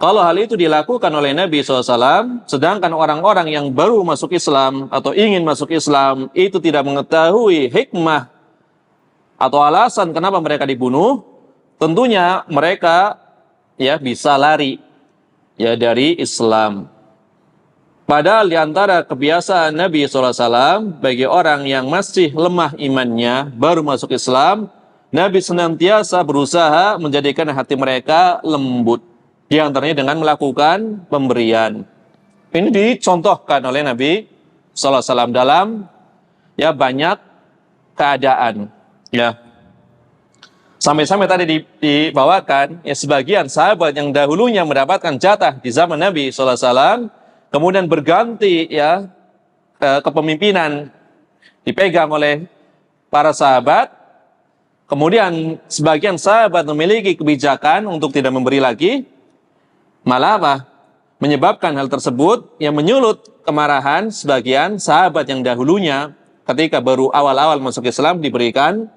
Kalau hal itu dilakukan oleh Nabi SAW, sedangkan orang-orang yang baru masuk Islam atau ingin masuk Islam itu tidak mengetahui hikmah atau alasan kenapa mereka dibunuh, tentunya mereka ya bisa lari ya dari Islam. Padahal di antara kebiasaan Nabi SAW bagi orang yang masih lemah imannya, baru masuk Islam, Nabi senantiasa berusaha menjadikan hati mereka lembut. Di antaranya dengan melakukan pemberian. Ini dicontohkan oleh Nabi SAW dalam ya banyak keadaan. Ya, sampai-sampai tadi dibawakan ya sebagian sahabat yang dahulunya mendapatkan jatah di zaman Nabi SAW, kemudian berganti ya kepemimpinan dipegang oleh para sahabat. Kemudian sebagian sahabat memiliki kebijakan untuk tidak memberi lagi. Malah apa? Menyebabkan hal tersebut yang menyulut kemarahan sebagian sahabat yang dahulunya ketika baru awal-awal masuk Islam diberikan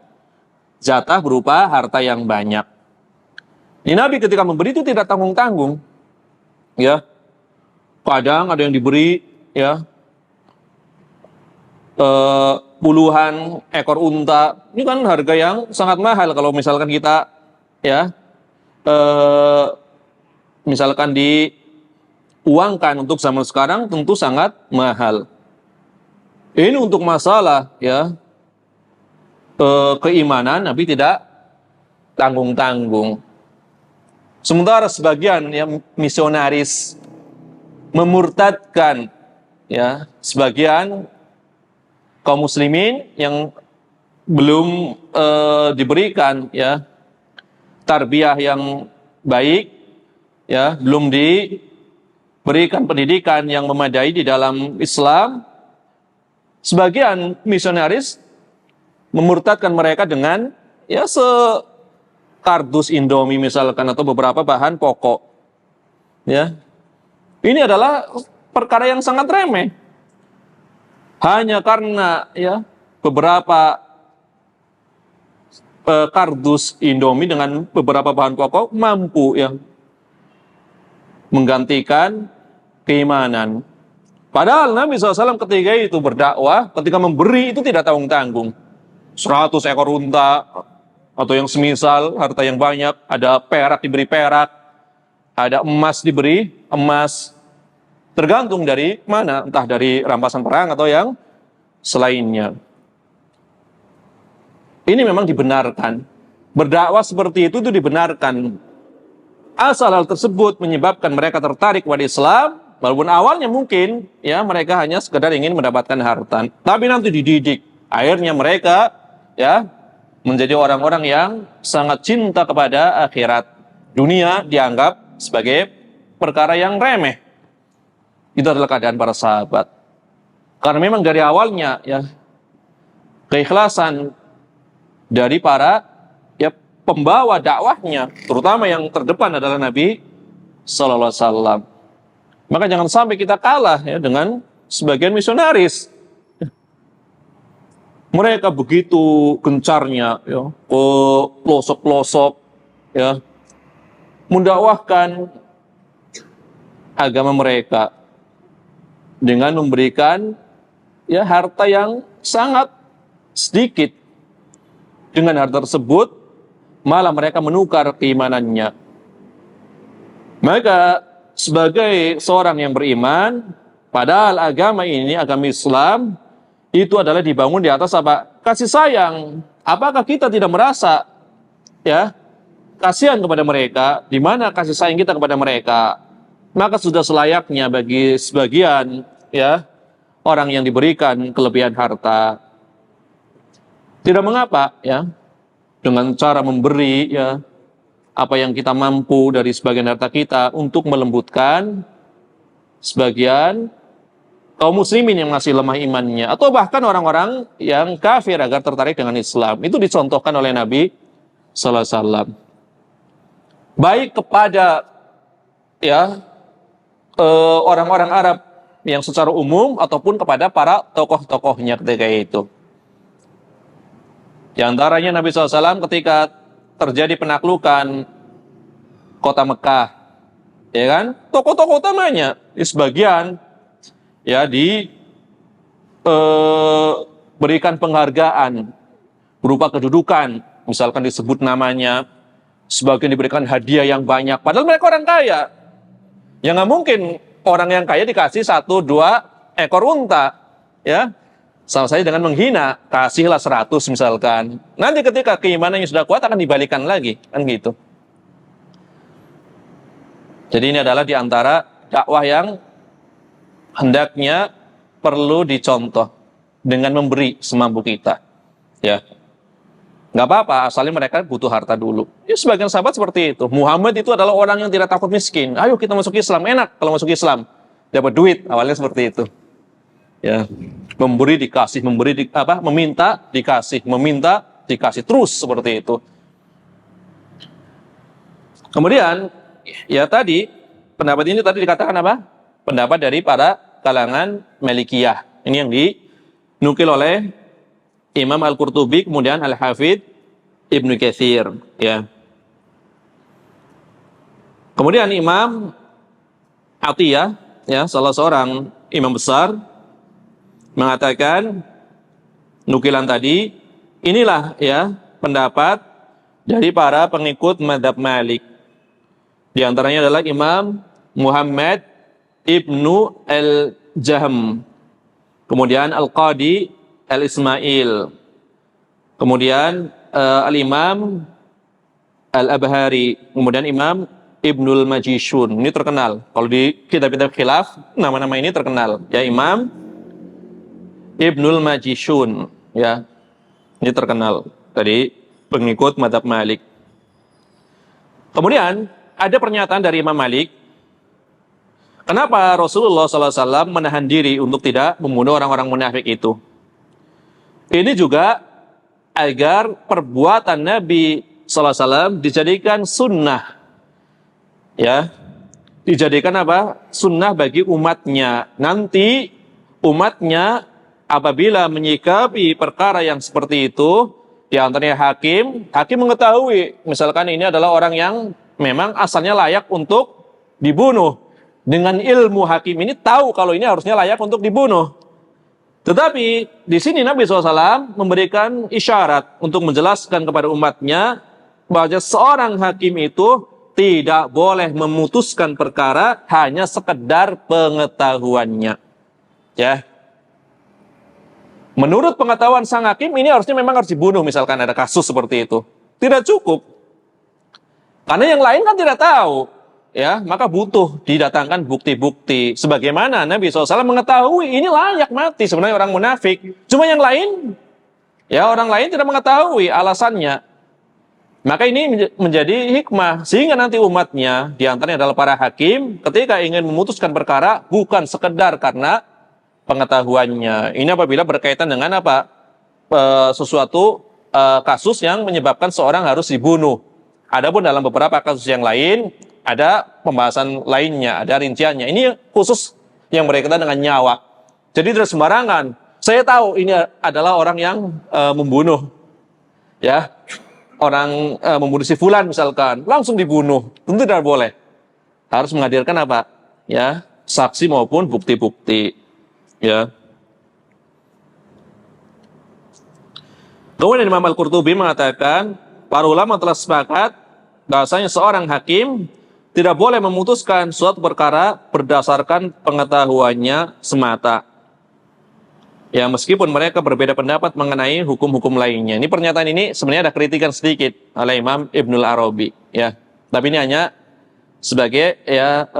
jatah berupa harta yang banyak. Di Nabi ketika memberi itu tidak tanggung-tanggung. Ya. Kadang ada yang diberi ya puluhan ekor unta. Ini kan harga yang sangat mahal kalau misalkan kita ya misalkan diuangkan untuk zaman sekarang tentu sangat mahal. Ini untuk masalah ya keimanan Nabi tidak tanggung-tanggung. Sementara sebagian yang misionaris memurtadkan ya sebagian kaum muslimin yang belum diberikan ya tarbiyah yang baik, ya, belum diberikan pendidikan yang memadai di dalam Islam, sebagian misionaris memurtadkan mereka dengan ya sekardus Indomie misalkan atau beberapa bahan pokok. Ya. Ini adalah perkara yang sangat remeh. Hanya karena ya beberapa kardus Indomie dengan beberapa bahan pokok mampu ya menggantikan keimanan. Padahal Nabi SAW ketika itu berdakwah, ketika memberi itu tidak tanggung-tanggung. 100 ekor unta atau yang semisal, harta yang banyak, ada perak diberi perak, ada emas diberi emas. Tergantung dari mana, entah dari rampasan perang atau yang selainnya. Ini memang dibenarkan. Berdakwah seperti itu dibenarkan. Asal hal tersebut menyebabkan mereka tertarik kepada Islam, walaupun awalnya mungkin ya mereka hanya sekedar ingin mendapatkan harta, tapi nanti dididik. Akhirnya mereka ya menjadi orang-orang yang sangat cinta kepada akhirat. Dunia dianggap sebagai perkara yang remeh. Itu adalah keadaan para sahabat. Karena memang dari awalnya ya keikhlasan dari para ya pembawa dakwahnya, terutama yang terdepan adalah Nabi sallallahu alaihi wasallam. Maka jangan sampai kita kalah ya dengan sebagian misionaris. Mereka begitu gencarnya ya ke pelosok-pelosok ya mendakwahkan agama mereka dengan memberikan ya harta yang sangat sedikit. Dengan harta tersebut malah mereka menukar keimanannya. Maka sebagai seorang yang beriman, padahal agama ini, agama Islam itu adalah dibangun di atas apa? Kasih sayang. Apakah kita tidak merasa ya kasihan kepada mereka? Di mana kasih sayang kita kepada mereka? Maka sudah selayaknya bagi sebagian ya orang yang diberikan kelebihan harta, tidak mengapa ya dengan cara memberi ya apa yang kita mampu dari sebagian harta kita untuk melembutkan sebagian kaum muslimin yang masih lemah imannya, atau bahkan orang-orang yang kafir agar tertarik dengan Islam. Itu dicontohkan oleh Nabi sallallahu alaihi wasallam. Baik kepada ya orang-orang Arab yang secara umum ataupun kepada para tokoh-tokohnya ketika itu. Di antaranya Nabi SAW ketika terjadi penaklukan kota Mekah, ya kan? Tokoh-tokoh utamanya di sebagian ya berikan penghargaan berupa kedudukan, misalkan disebut namanya, sebagian diberikan hadiah yang banyak. Padahal mereka orang kaya. Ya nggak mungkin orang yang kaya dikasih 1-2 ekor unta, ya. Sama saja dengan menghina, kasihlah 100 misalkan. Nanti ketika keimanannya sudah kuat akan dibalikan lagi, kan gitu. Jadi ini adalah di antara dakwah yang hendaknya perlu dicontoh dengan memberi semampu kita. Ya, nggak apa-apa, asalnya mereka butuh harta dulu. Ya, sebagian sahabat seperti itu. Muhammad itu adalah orang yang tidak takut miskin. Ayo kita masuk Islam, enak kalau masuk Islam. Dapat duit, awalnya seperti itu. Ya, memberi dikasih, meminta dikasih, meminta dikasih, terus seperti itu. Kemudian ya tadi pendapat ini tadi dikatakan apa? Pendapat dari para kalangan Malikiyah. Ini yang dinukil oleh Imam Al-Qurtubi, kemudian Al-Hafidh Ibnu Katsir, ya. Kemudian Imam Atiyah, ya, salah seorang imam besar, mengatakan nukilan tadi, inilah ya pendapat dari para pengikut mazhab Malik. Di antaranya adalah Imam Muhammad Ibnu Al-Jahm, kemudian Al-Qadi Al-Ismail, kemudian Al-Imam Al-Abhari, kemudian Imam Ibnul Majishun. Ini terkenal. Kalau di kitab-kitab khilaf, nama-nama ini terkenal. Ya, Imam Ibnul Majishun, ya, ini terkenal dari pengikut mazhab Malik. Kemudian ada pernyataan dari Imam Malik, kenapa Rasulullah SAW menahan diri untuk tidak membunuh orang-orang munafik itu? Ini juga agar perbuatan Nabi sallallahu alaihi wasallam dijadikan sunnah, ya, dijadikan apa? Sunnah bagi umatnya. Nanti umatnya apabila menyikapi perkara yang seperti itu, di antaranya hakim mengetahui, misalkan ini adalah orang yang memang asalnya layak untuk dibunuh. Dengan ilmu hakim ini tahu kalau ini harusnya layak untuk dibunuh. Tetapi di sini Nabi SAW memberikan isyarat untuk menjelaskan kepada umatnya bahwa seorang hakim itu tidak boleh memutuskan perkara hanya sekedar pengetahuannya. Ya. Menurut pengetahuan sang hakim ini harusnya memang harus dibunuh, misalkan ada kasus seperti itu. Tidak cukup. Karena yang lain kan tidak tahu. Ya, maka butuh didatangkan bukti-bukti. Sebagaimana Nabi SAW mengetahui ini layak mati sebenarnya orang munafik. Cuma yang lain, ya orang lain tidak mengetahui alasannya. Maka ini menjadi hikmah sehingga nanti umatnya, diantaranya adalah para hakim, ketika ingin memutuskan perkara bukan sekedar karena pengetahuannya. Ini apabila berkaitan dengan apa? Sesuatu kasus yang menyebabkan seorang harus dibunuh. Adapun dalam beberapa kasus yang lain ada pembahasan lainnya, ada rinciannya. Ini khusus yang berkaitan dengan nyawa. Jadi tidak sembarangan. Saya tahu ini adalah orang yang membunuh, ya, orang membunuh si fulan misalkan, langsung dibunuh. Tentu tidak boleh. Harus menghadirkan apa? Ya, saksi maupun bukti-bukti. Ya. Kemudian Imam Al-Qurtubi mengatakan, para ulama telah sepakat bahwasanya seorang hakim tidak boleh memutuskan suatu perkara berdasarkan pengetahuannya semata. Ya, meskipun mereka berbeda pendapat mengenai hukum-hukum lainnya. Ini pernyataan ini sebenarnya ada kritikan sedikit oleh Imam Ibnul Arabi, ya. Tapi ini hanya sebagai ya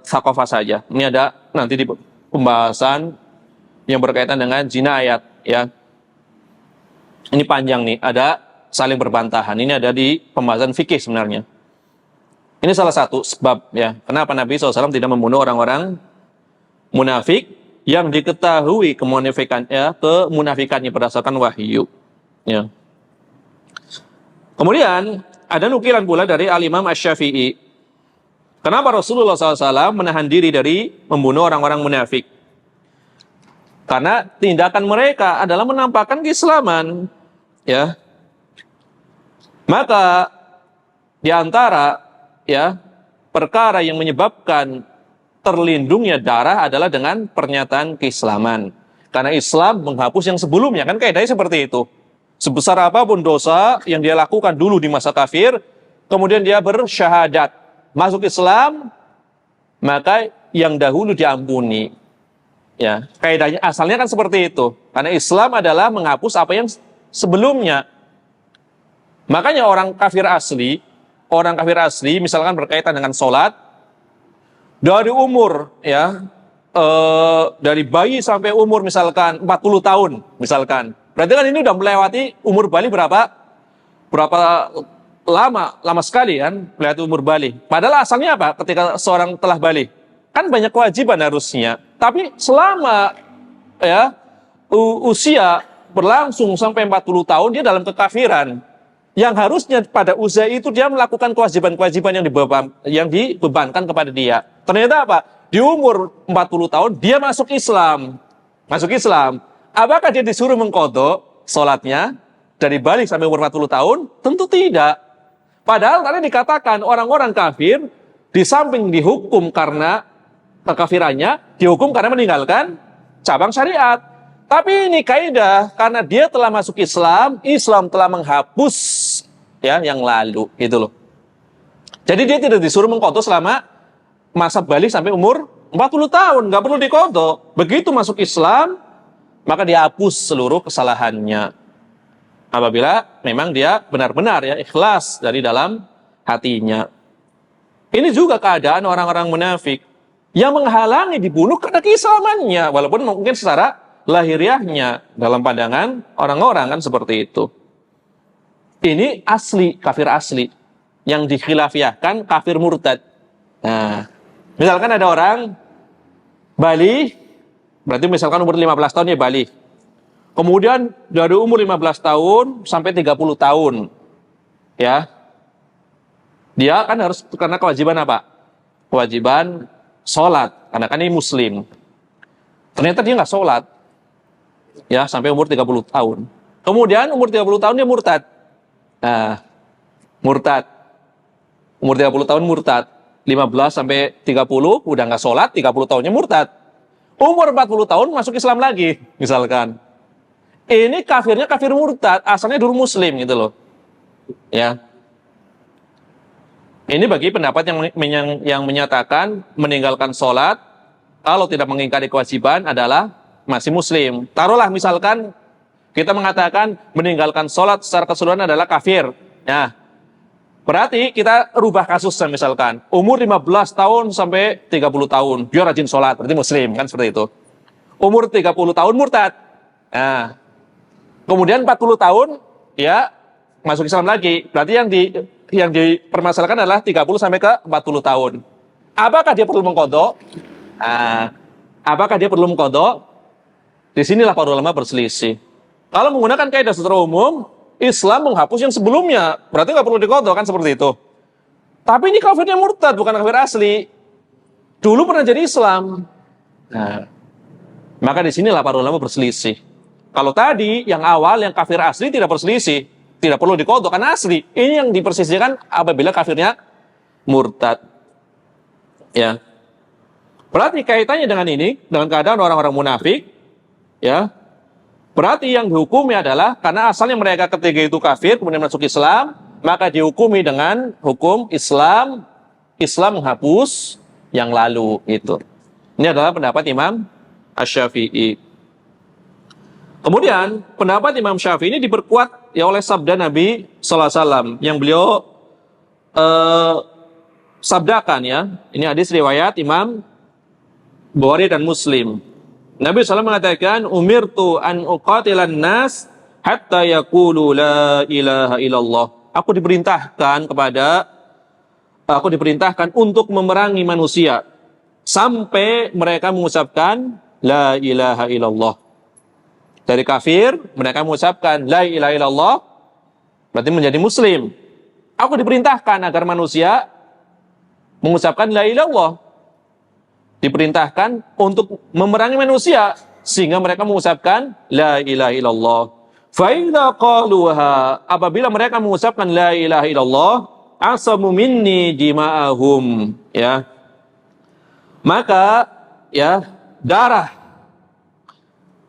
thaqafah saja. Ini ada nanti di pembahasan yang berkaitan dengan jinayat, ya. Ini panjang nih, ada saling berbantahan. Ini ada di pembahasan fikih sebenarnya. Ini salah satu sebab, ya, kenapa Nabi SAW tidak membunuh orang-orang munafik yang diketahui kemunafikannya berdasarkan wahyu. Ya. Kemudian ada nukilan pula dari Al-Imam Asy-Syafi'i. Kenapa Rasulullah SAW menahan diri dari membunuh orang-orang munafik? Karena tindakan mereka adalah menampakkan keislaman. Ya. Maka di antara ya perkara yang menyebabkan terlindungnya darah adalah dengan pernyataan keislaman. Karena Islam menghapus yang sebelumnya, kan kaidahnya seperti itu. Sebesar apapun dosa yang dia lakukan dulu di masa kafir, kemudian dia bersyahadat, masuk Islam, maka yang dahulu diampuni. Ya, kaidahnya asalnya kan seperti itu. Karena Islam adalah menghapus apa yang sebelumnya. Makanya orang kafir asli misalkan berkaitan dengan sholat, dari umur ya dari bayi sampai umur misalkan 40 tahun misalkan, berarti kan ini udah melewati umur balik berapa lama sekali kan melewati umur balik. Padahal asalnya apa? Ketika seorang telah balik kan banyak kewajiban harusnya, tapi selama ya usia berlangsung sampai 40 tahun dia dalam kekafiran. Yang harusnya pada usia itu dia melakukan kewajiban-kewajiban yang dibebankan kepada dia. Ternyata apa? Di umur 40 tahun dia masuk Islam. Apakah dia disuruh mengqadha salatnya dari balik sampai umur 40 tahun? Tentu tidak. Padahal tadi dikatakan orang-orang kafir di samping dihukum karena kekafirannya, dihukum karena meninggalkan cabang syariat. Tapi ini kaidah, karena dia telah masuk Islam, Islam telah menghapus ya yang lalu, gitu loh. Jadi dia tidak disuruh mengqadha selama masa balik sampai umur 40 tahun, nggak perlu diqadha. Begitu masuk Islam, maka dihapus seluruh kesalahannya. Apabila memang dia benar-benar ya ikhlas dari dalam hatinya. Ini juga keadaan orang-orang munafik yang menghalangi dibunuh karena keislamannya, walaupun mungkin secara lahiriahnya dalam pandangan orang-orang kan seperti itu. Ini asli, kafir asli. Yang dikhilafiahkan kafir murtad. Nah, misalkan ada orang balik, berarti misalkan umur 15 tahun ya balik. Kemudian dari umur 15 tahun sampai 30 tahun. Ya. Dia kan harus karena kewajiban apa? Kewajiban sholat. Karena kan ini muslim. Ternyata dia nggak sholat. Ya, sampai umur 30 tahun. Kemudian umur 30 tahun dia murtad. Nah, murtad. Umur 30 tahun murtad. 15 sampai 30 udah nggak sholat, 30 tahunnya murtad. Umur 40 tahun masuk Islam lagi, misalkan. Ini kafirnya kafir murtad, asalnya dulu muslim gitu loh. Ya. Ini bagi pendapat yang menyatakan meninggalkan sholat kalau tidak mengingkari kewajiban adalah masih muslim. Taruhlah misalkan kita mengatakan meninggalkan sholat secara keseluruhan adalah kafir. Ya. Berarti kita rubah kasusnya misalkan umur 15 tahun sampai 30 tahun dia rajin sholat, berarti muslim kan seperti itu. Umur 30 tahun murtad. Nah, kemudian 40 tahun ya masuk Islam lagi. Berarti yang dipermasalahkan adalah 30 sampai ke 40 tahun. Apakah dia perlu mengqadha? Apakah dia perlu mengqadha? Disinilah para ulama berselisih. Kalau menggunakan kaidah secara umum, Islam menghapus yang sebelumnya, berarti nggak perlu diqadha kan seperti itu. Tapi ini kafirnya murtad, bukan kafir asli. Dulu pernah jadi Islam. Nah, maka disinilah para ulama berselisih. Kalau tadi yang awal yang kafir asli tidak berselisih, tidak perlu diqadha karena asli. Ini yang dipersisihkan apabila kafirnya murtad. Ya. Berarti kaitannya dengan ini, dengan keadaan orang-orang munafik, ya. Berarti yang dihukumi adalah karena asalnya mereka ketiga itu kafir kemudian masuk Islam, maka dihukumi dengan hukum Islam. Islam menghapus yang lalu itu. Ini adalah pendapat Imam Asy-Syafi'i. Kemudian pendapat Imam Syafi'i ini diperkuat ya oleh sabda Nabi sallallahu alaihi wasallam yang beliau sabdakan ya. Ini hadis riwayat Imam Bukhari dan Muslim. Nabi SAW mengatakan, umirtu an uqatilan nas hatta yaqulu la ilaha illallah. Aku diperintahkan untuk memerangi manusia sampai mereka mengucapkan la ilaha illallah. Dari kafir mereka mengucapkan la ilaha illallah berarti menjadi muslim. Aku diperintahkan agar manusia mengucapkan la ilaha illallah. Diperintahkan untuk memerangi manusia sehingga mereka mengucapkan la ilaha illallah. Fa idza qaluha, apabila mereka mengucapkan la ilaha illallah, asamu minni dima'ahum, ya. Maka ya darah,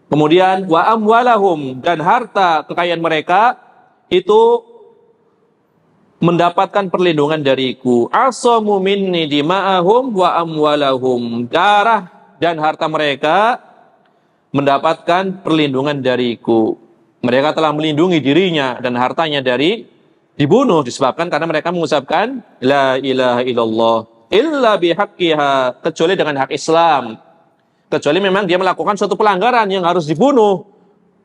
kemudian wa amwalahum, dan harta kekayaan mereka itu mendapatkan perlindungan dariku. Asamu minni dima'ahum wa amwalahum. Darah dan harta mereka mendapatkan perlindungan dariku. Mereka telah melindungi dirinya dan hartanya dari dibunuh disebabkan karena mereka mengucapkan la ilaha illallah illa bihaqqiha, kecuali dengan hak Islam. Kecuali memang dia melakukan suatu pelanggaran yang harus dibunuh.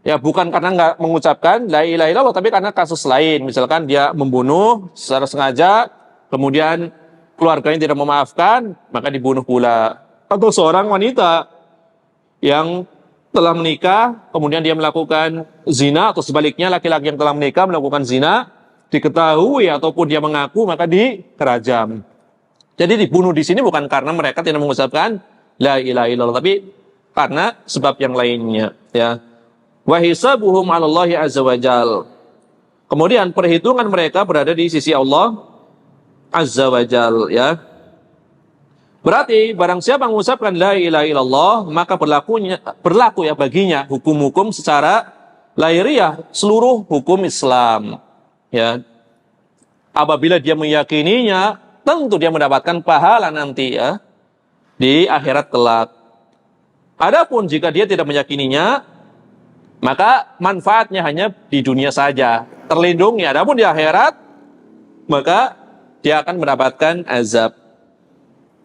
Ya bukan karena nggak mengucapkan la ilaha illallah, tapi karena kasus lain. Misalkan dia membunuh secara sengaja, kemudian keluarganya tidak memaafkan, maka dibunuh pula. Atau seorang wanita yang telah menikah, kemudian dia melakukan zina, atau sebaliknya laki-laki yang telah menikah melakukan zina, diketahui ataupun dia mengaku, maka dikerajam. Jadi dibunuh di sini bukan karena mereka tidak mengucapkan la ilaha illallah, tapi karena sebab yang lainnya. Ya. Wa hisabuhum 'alallahi azza wajal. Kemudian perhitungan mereka berada di sisi Allah azza wajal, ya. Berarti barang siapa mengucapkan la ilaha illallah, maka berlaku ya baginya hukum-hukum secara lahiriah seluruh hukum Islam, ya. Apabila dia meyakininya, tentu dia mendapatkan pahala nanti ya di akhirat kelak. Adapun jika dia tidak meyakininya, maka manfaatnya hanya di dunia saja, terlindungi. Adapun di akhirat, maka dia akan mendapatkan azab.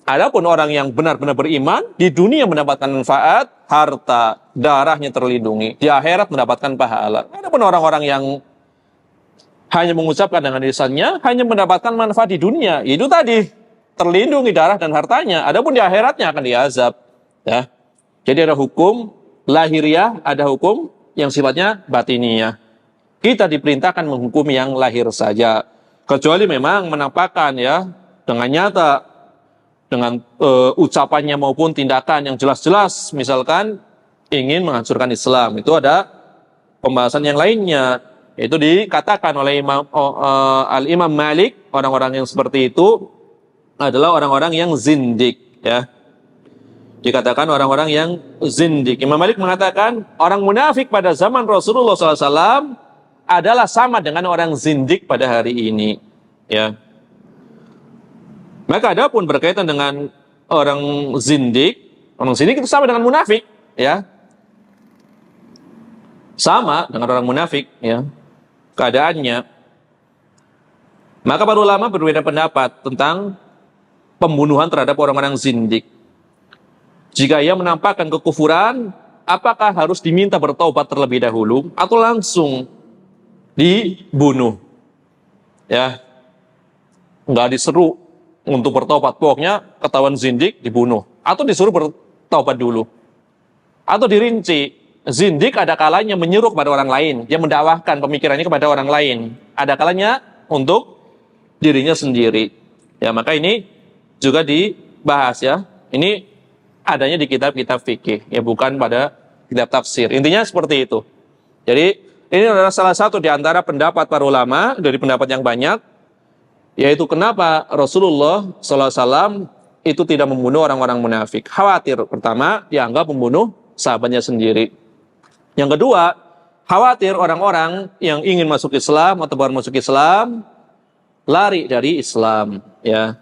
Adapun orang yang benar-benar beriman, di dunia mendapatkan manfaat, harta, darahnya terlindungi. Di akhirat mendapatkan pahala. Adapun orang-orang yang hanya mengucapkan dengan lisannya, hanya mendapatkan manfaat di dunia. Itu tadi, terlindungi darah dan hartanya. Adapun di akhiratnya akan diazab. Ya. Jadi ada hukum lahiriah, ada hukum yang sifatnya batiniyah. Kita diperintahkan menghukumi yang lahir saja, kecuali memang menampakkan ya dengan nyata, dengan ucapannya maupun tindakan yang jelas-jelas, misalkan ingin menghancurkan Islam. Itu ada pembahasan yang lainnya. Itu dikatakan oleh Al-Imam Malik, orang-orang yang seperti itu adalah orang-orang yang zindik, ya. Dikatakan orang-orang yang zindik. Imam Malik mengatakan orang munafik pada zaman Rasulullah SAW adalah sama dengan orang zindik pada hari ini, ya. Maka adapun berkaitan dengan orang zindik itu sama dengan munafik, ya. Sama dengan orang munafik, ya, keadaannya. Maka para ulama berbeda pendapat tentang pembunuhan terhadap orang-orang zindik. Jika ia menampakkan kekufuran, apakah harus diminta bertaubat terlebih dahulu atau langsung dibunuh? Ya, nggak diseru untuk bertaubat, pokoknya ketahuan zindik dibunuh, atau disuruh bertaubat dulu, atau dirinci. Zindik ada kalanya menyeru kepada orang lain, dia mendakwahkan pemikirannya kepada orang lain, ada kalanya untuk dirinya sendiri. Ya, maka ini juga dibahas, ya. Ini adanya di kitab-kitab fikih, ya, bukan pada kitab tafsir. Intinya seperti itu. Jadi ini adalah salah satu di antara pendapat para ulama dari pendapat yang banyak, yaitu kenapa Rasulullah SAW itu tidak membunuh orang-orang munafik. Khawatir, pertama, dianggap membunuh sahabatnya sendiri. Yang kedua, khawatir orang-orang yang ingin masuk Islam atau baru masuk Islam lari dari Islam, ya.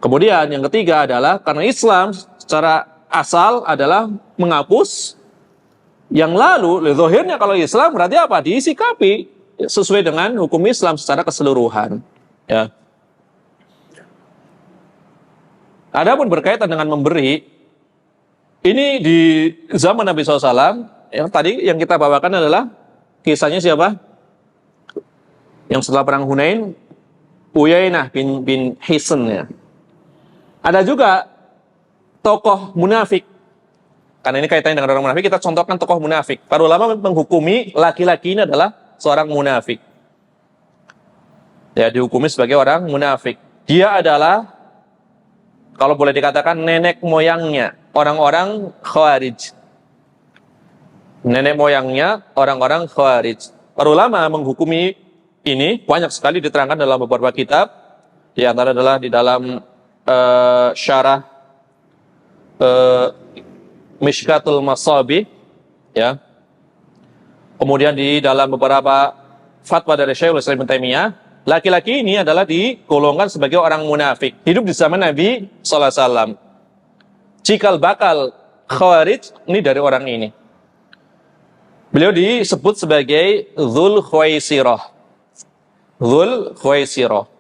Kemudian yang ketiga adalah karena Islam secara asal adalah menghapus yang lalu. Zahirnya kalau Islam berarti apa? Disikapi sesuai dengan hukum Islam secara keseluruhan, ya. Adapun berkaitan dengan memberi, ini di zaman Nabi SAW, yang tadi yang kita bawakan adalah kisahnya siapa? Yang setelah perang Hunain, Uyainah bin Hisn, ya. Ada juga tokoh munafik. Karena ini kaitannya dengan orang munafik, kita contohkan tokoh munafik. Para ulama menghukumi laki-laki ini adalah seorang munafik. Ya, dihukumi sebagai orang munafik. Dia adalah, kalau boleh dikatakan, nenek moyangnya orang-orang Khawarij. Nenek moyangnya orang-orang Khawarij. Para ulama menghukumi ini banyak sekali diterangkan dalam beberapa kitab. Di antara adalah di dalam syarah Mishkatul Masabih, ya. Kemudian di dalam beberapa fatwa dari Syekhul Islam Ibnu Taimiyah, laki-laki ini adalah digolongkan sebagai orang munafik. Hidup di zaman Nabi sallallahu alaihi wasallam. Cikal bakal Khawarij ini dari orang ini. Beliau disebut sebagai Dzul Khuwaisirah. Dzul Khuwaisirah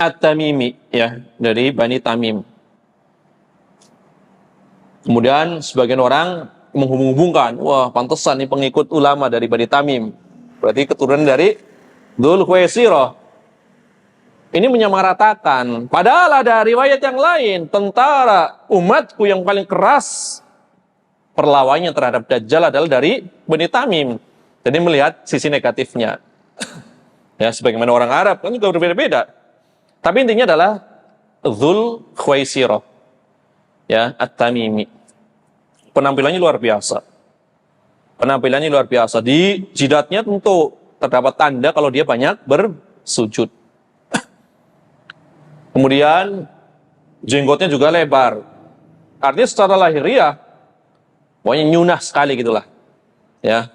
At-Tamimi, ya, dari Bani Tamim. Kemudian sebagian orang menghubung-hubungkan, wah, pantesan nih pengikut ulama dari Bani Tamim. Berarti keturunan dari Dzul Khuwaisirah. Ini menyamaratakan. Padahal ada riwayat yang lain, tentara umatku yang paling keras perlawannya terhadap Dajjal adalah dari Bani Tamim. Jadi melihat sisi negatifnya. Ya, sebagaimana orang Arab kan juga berbeda-beda. Tapi intinya adalah Dzul Khuwaisirah, ya, At-Tamimi. Penampilannya luar biasa. Penampilannya luar biasa. Di jidatnya tentu terdapat tanda kalau dia banyak bersujud. Kemudian jenggotnya juga lebar. Artinya secara lahiriah pokoknya nyunah sekali gitulah, ya.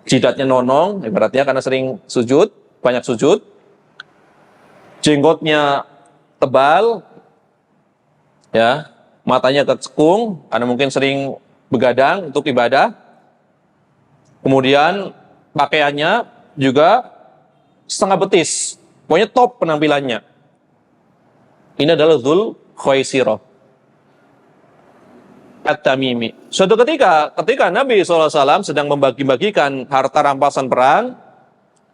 Jidatnya nonong, ibaratnya karena sering sujud, banyak sujud. Jenggotnya tebal, ya, matanya kecekung karena mungkin sering begadang untuk ibadah. Kemudian pakaiannya juga setengah betis, pokoknya top penampilannya. Ini adalah Dzul Khuwaisirah At-Tamimi. Suatu ketika Nabi SAW sedang membagi-bagikan harta rampasan perang,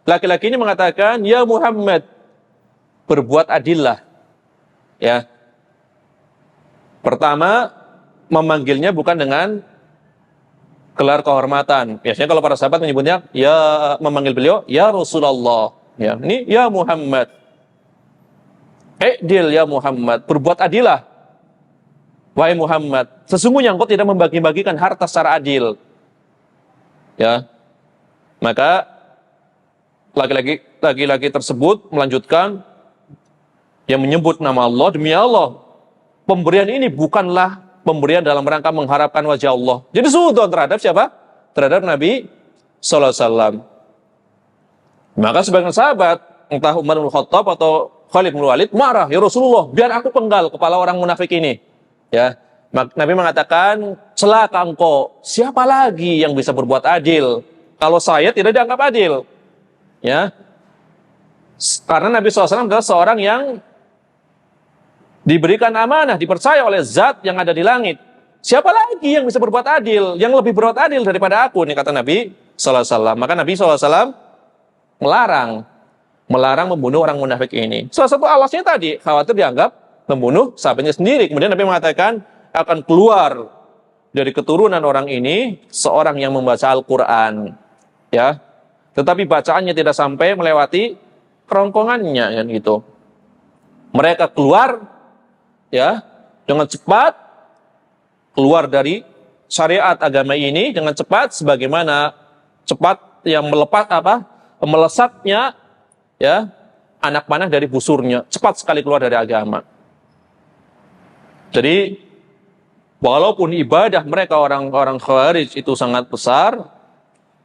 laki-laki ini mengatakan, "Ya Muhammad, berbuat adillah." Ya. Pertama, memanggilnya bukan dengan gelar kehormatan. Biasanya kalau para sahabat menyebutnya, ya, memanggil beliau, ya Rasulullah. Ya, ini ya Muhammad. I'dil ya Muhammad, berbuat adilah. Wahai Muhammad, sesungguhnya engkau tidak membagi-bagikan harta secara adil. Ya, maka laki-laki tersebut melanjutkan yang menyebut nama Allah, demi Allah, pemberian ini bukanlah pemberian dalam rangka mengharapkan wajah Allah. Jadi suudzon terhadap siapa? Terhadap Nabi sallallahu alaihi wasallam. Maka sebagian sahabat, entah Umar bin Khattab atau Khalid bin Walid, marah, ya Rasulullah, biar aku penggal kepala orang munafik ini. Ya, Nabi mengatakan, celaka engkau, siapa lagi yang bisa berbuat adil kalau saya tidak dianggap adil? Ya, karena Nabi SAW adalah seorang yang diberikan amanah, dipercaya oleh zat yang ada di langit. Siapa lagi yang bisa berbuat adil, yang lebih berbuat adil daripada aku, nih kata Nabi SAW. Maka Nabi SAW melarang membunuh orang munafik ini. Salah satu alasannya tadi, khawatir dianggap membunuh sahabatnya sendiri. Kemudian Nabi mengatakan akan keluar dari keturunan orang ini seorang yang membaca Al-Quran, ya, tetapi bacaannya tidak sampai melewati kerongkongannya, kan gitu. Mereka keluar, ya, dengan cepat, keluar dari syariat agama ini dengan cepat, sebagaimana cepat yang melesatnya, ya, anak panah dari busurnya, cepat sekali keluar dari agama. Jadi, walaupun ibadah mereka orang-orang Khawarij itu sangat besar,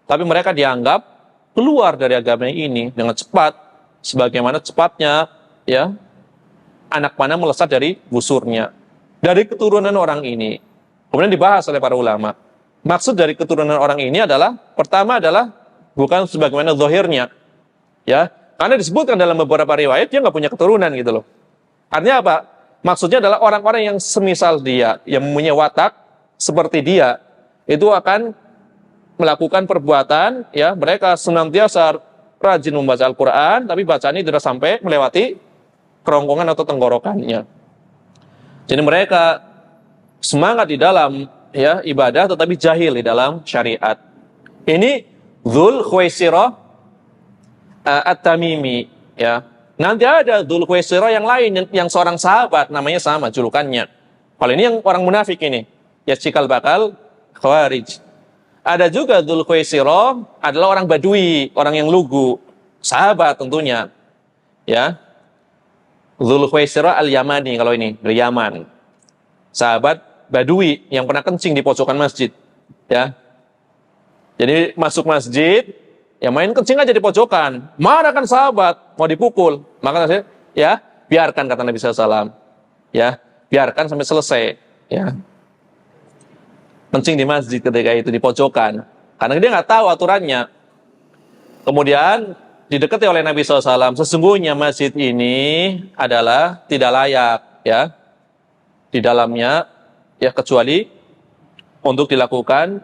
tapi mereka dianggap keluar dari agama ini dengan cepat, sebagaimana cepatnya, ya, anak panah melesat dari busurnya. Dari keturunan orang ini. Kemudian dibahas oleh para ulama. Maksud dari keturunan orang ini adalah, pertama adalah bukan sebagaimana zahirnya, ya, karena disebutkan dalam beberapa riwayat dia nggak punya keturunan gitu loh. Artinya apa? Maksudnya adalah orang-orang yang semisal dia, yang mempunyai watak seperti dia, itu akan melakukan perbuatan, ya, mereka senantiasa rajin membaca Al-Quran, tapi bacaannya tidak sampai melewati kerongkongan atau tenggorokannya. Jadi mereka semangat di dalam, ya, ibadah, tetapi jahil di dalam syariat. Ini Dzul Khuwaisirah At-Tamimi, ya. Nanti ada Dzul Khuwaisirah yang lain, yang seorang sahabat, namanya sama julukannya. Kalau ini yang orang munafik ini, ya, cikal bakal Khawarij. Ada juga Dzul Khuwaisirah adalah orang Badui, orang yang lugu, sahabat tentunya, ya. Dzul Khuwaisirah Al-Yamani, kalau ini dari Yaman, sahabat Badui yang pernah kencing di pojokan masjid, ya. Jadi masuk masjid, ya, main kencing aja di pojokan, marah kan sahabat, mau dipukul, maka ya, biarkan, kata Nabi SAW, ya, biarkan sampai selesai, ya. Kencing di masjid ketika itu di pojokan, karena dia nggak tahu aturannya. Kemudian didekati oleh Nabi SAW, sesungguhnya masjid ini adalah tidak layak, ya, di dalamnya, ya, kecuali untuk dilakukan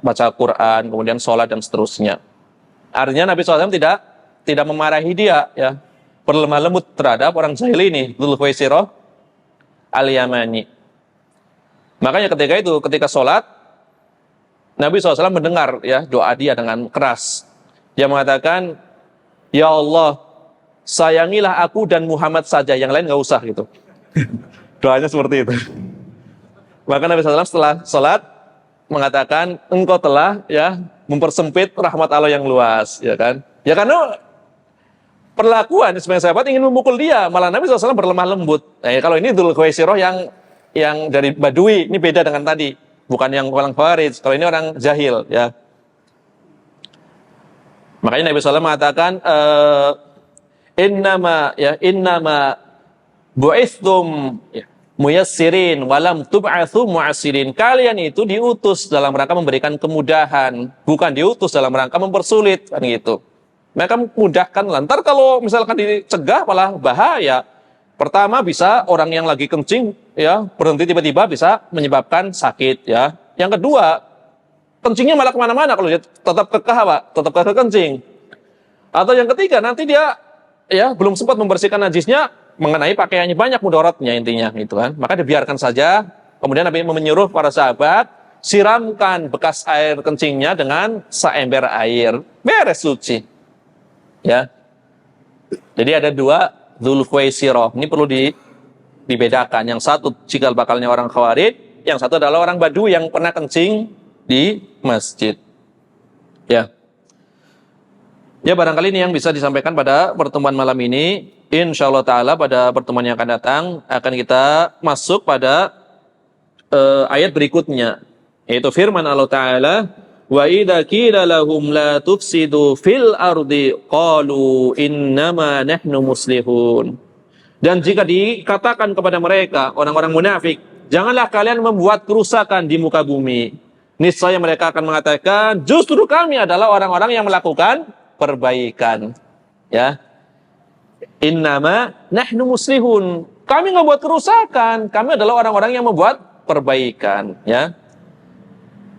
baca Quran, kemudian sholat dan seterusnya. Artinya Nabi SAW tidak memarahi dia, ya, berlemah lembut terhadap orang jahil ini, Dzul Khuwaisirah Al-Yamani. Makanya ketika sholat, Nabi SAW mendengar, ya, doa dia dengan keras. Dia mengatakan, ya Allah, sayangilah aku dan Muhammad saja, yang lain nggak usah, gitu. Doanya seperti itu. Maka Nabi SAW setelah sholat mengatakan, engkau telah, ya, mempersempit rahmat Allah yang luas, ya kan? Ya, karena perlakuan sebagian sahabat ingin memukul dia, malah Nabi SAW berlemah lembut. Nah, ya, kalau ini Dzul Khuwaisirah yang dari Badui, ini beda dengan tadi, bukan yang orang Khawarij. Kalau ini orang jahil, ya. Makanya Nabi SAW mengatakan, innama bu'ithtum muyassirin walam tub'atsu mu'assirin. Kalian itu diutus dalam rangka memberikan kemudahan, bukan diutus dalam rangka mempersulit, kan gitu. Mereka mudahkan, lantar kalau misalkan dicegah malah bahaya. Pertama, bisa orang yang lagi kencing, ya, berhenti tiba-tiba bisa menyebabkan sakit, ya. Yang kedua, kencingnya malah kemana-mana kalau dia tetap kekeh, Pak, tetap kekeh kencing. Atau yang ketiga, nanti dia, ya, belum sempat membersihkan najisnya, mengenai pakaiannya banyak mudaratnya intinya gitu kan. Maka dibiarkan saja. Kemudian Nabi menyuruh para sahabat siramkan bekas air kencingnya dengan seember air, beres suci. Ya. Jadi ada dua Dzulkhuwaisirah. Ini perlu dibedakan. Yang satu cikal bakalnya orang Khawarij, yang satu adalah orang Badu yang pernah kencing di masjid. Ya. Ya, barangkali ini yang bisa disampaikan pada pertemuan malam ini. Insyaallah taala pada pertemuan yang akan datang akan kita masuk pada ayat berikutnya, yaitu firman Allah taala, wa idza qila lahum la tufsidu fil ardi qalu innama nahnu muslihun. Dan jika dikatakan kepada mereka orang-orang munafik, janganlah kalian membuat kerusakan di muka bumi, niscaya mereka akan mengatakan justru kami adalah orang-orang yang melakukan perbaikan. Ya, innama nahnu muslihun, kami nggak buat kerusakan, kami adalah orang-orang yang membuat perbaikan. Ya,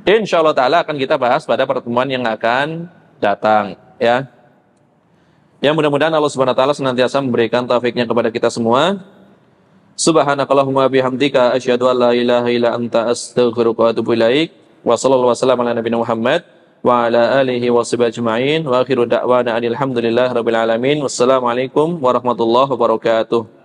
insyaallah taala akan kita bahas pada pertemuan yang akan datang. Ya, ya mudah-mudahan Allah Subhanahu Wa Taala senantiasa memberikan taufiknya kepada kita semua. Subhanakallahumma bihamdika asyhadu an la ilaha illa anta astaghfiruka wa atubu ilaik. Wa sallallahu wasallam ala nabiyina Muhammad wa ala alihi wa sahbihi ajma'in wa akhiru da'wana alhamdulillahi rabbil alamin. Wassalamualaikum warahmatullahi wabarakatuh.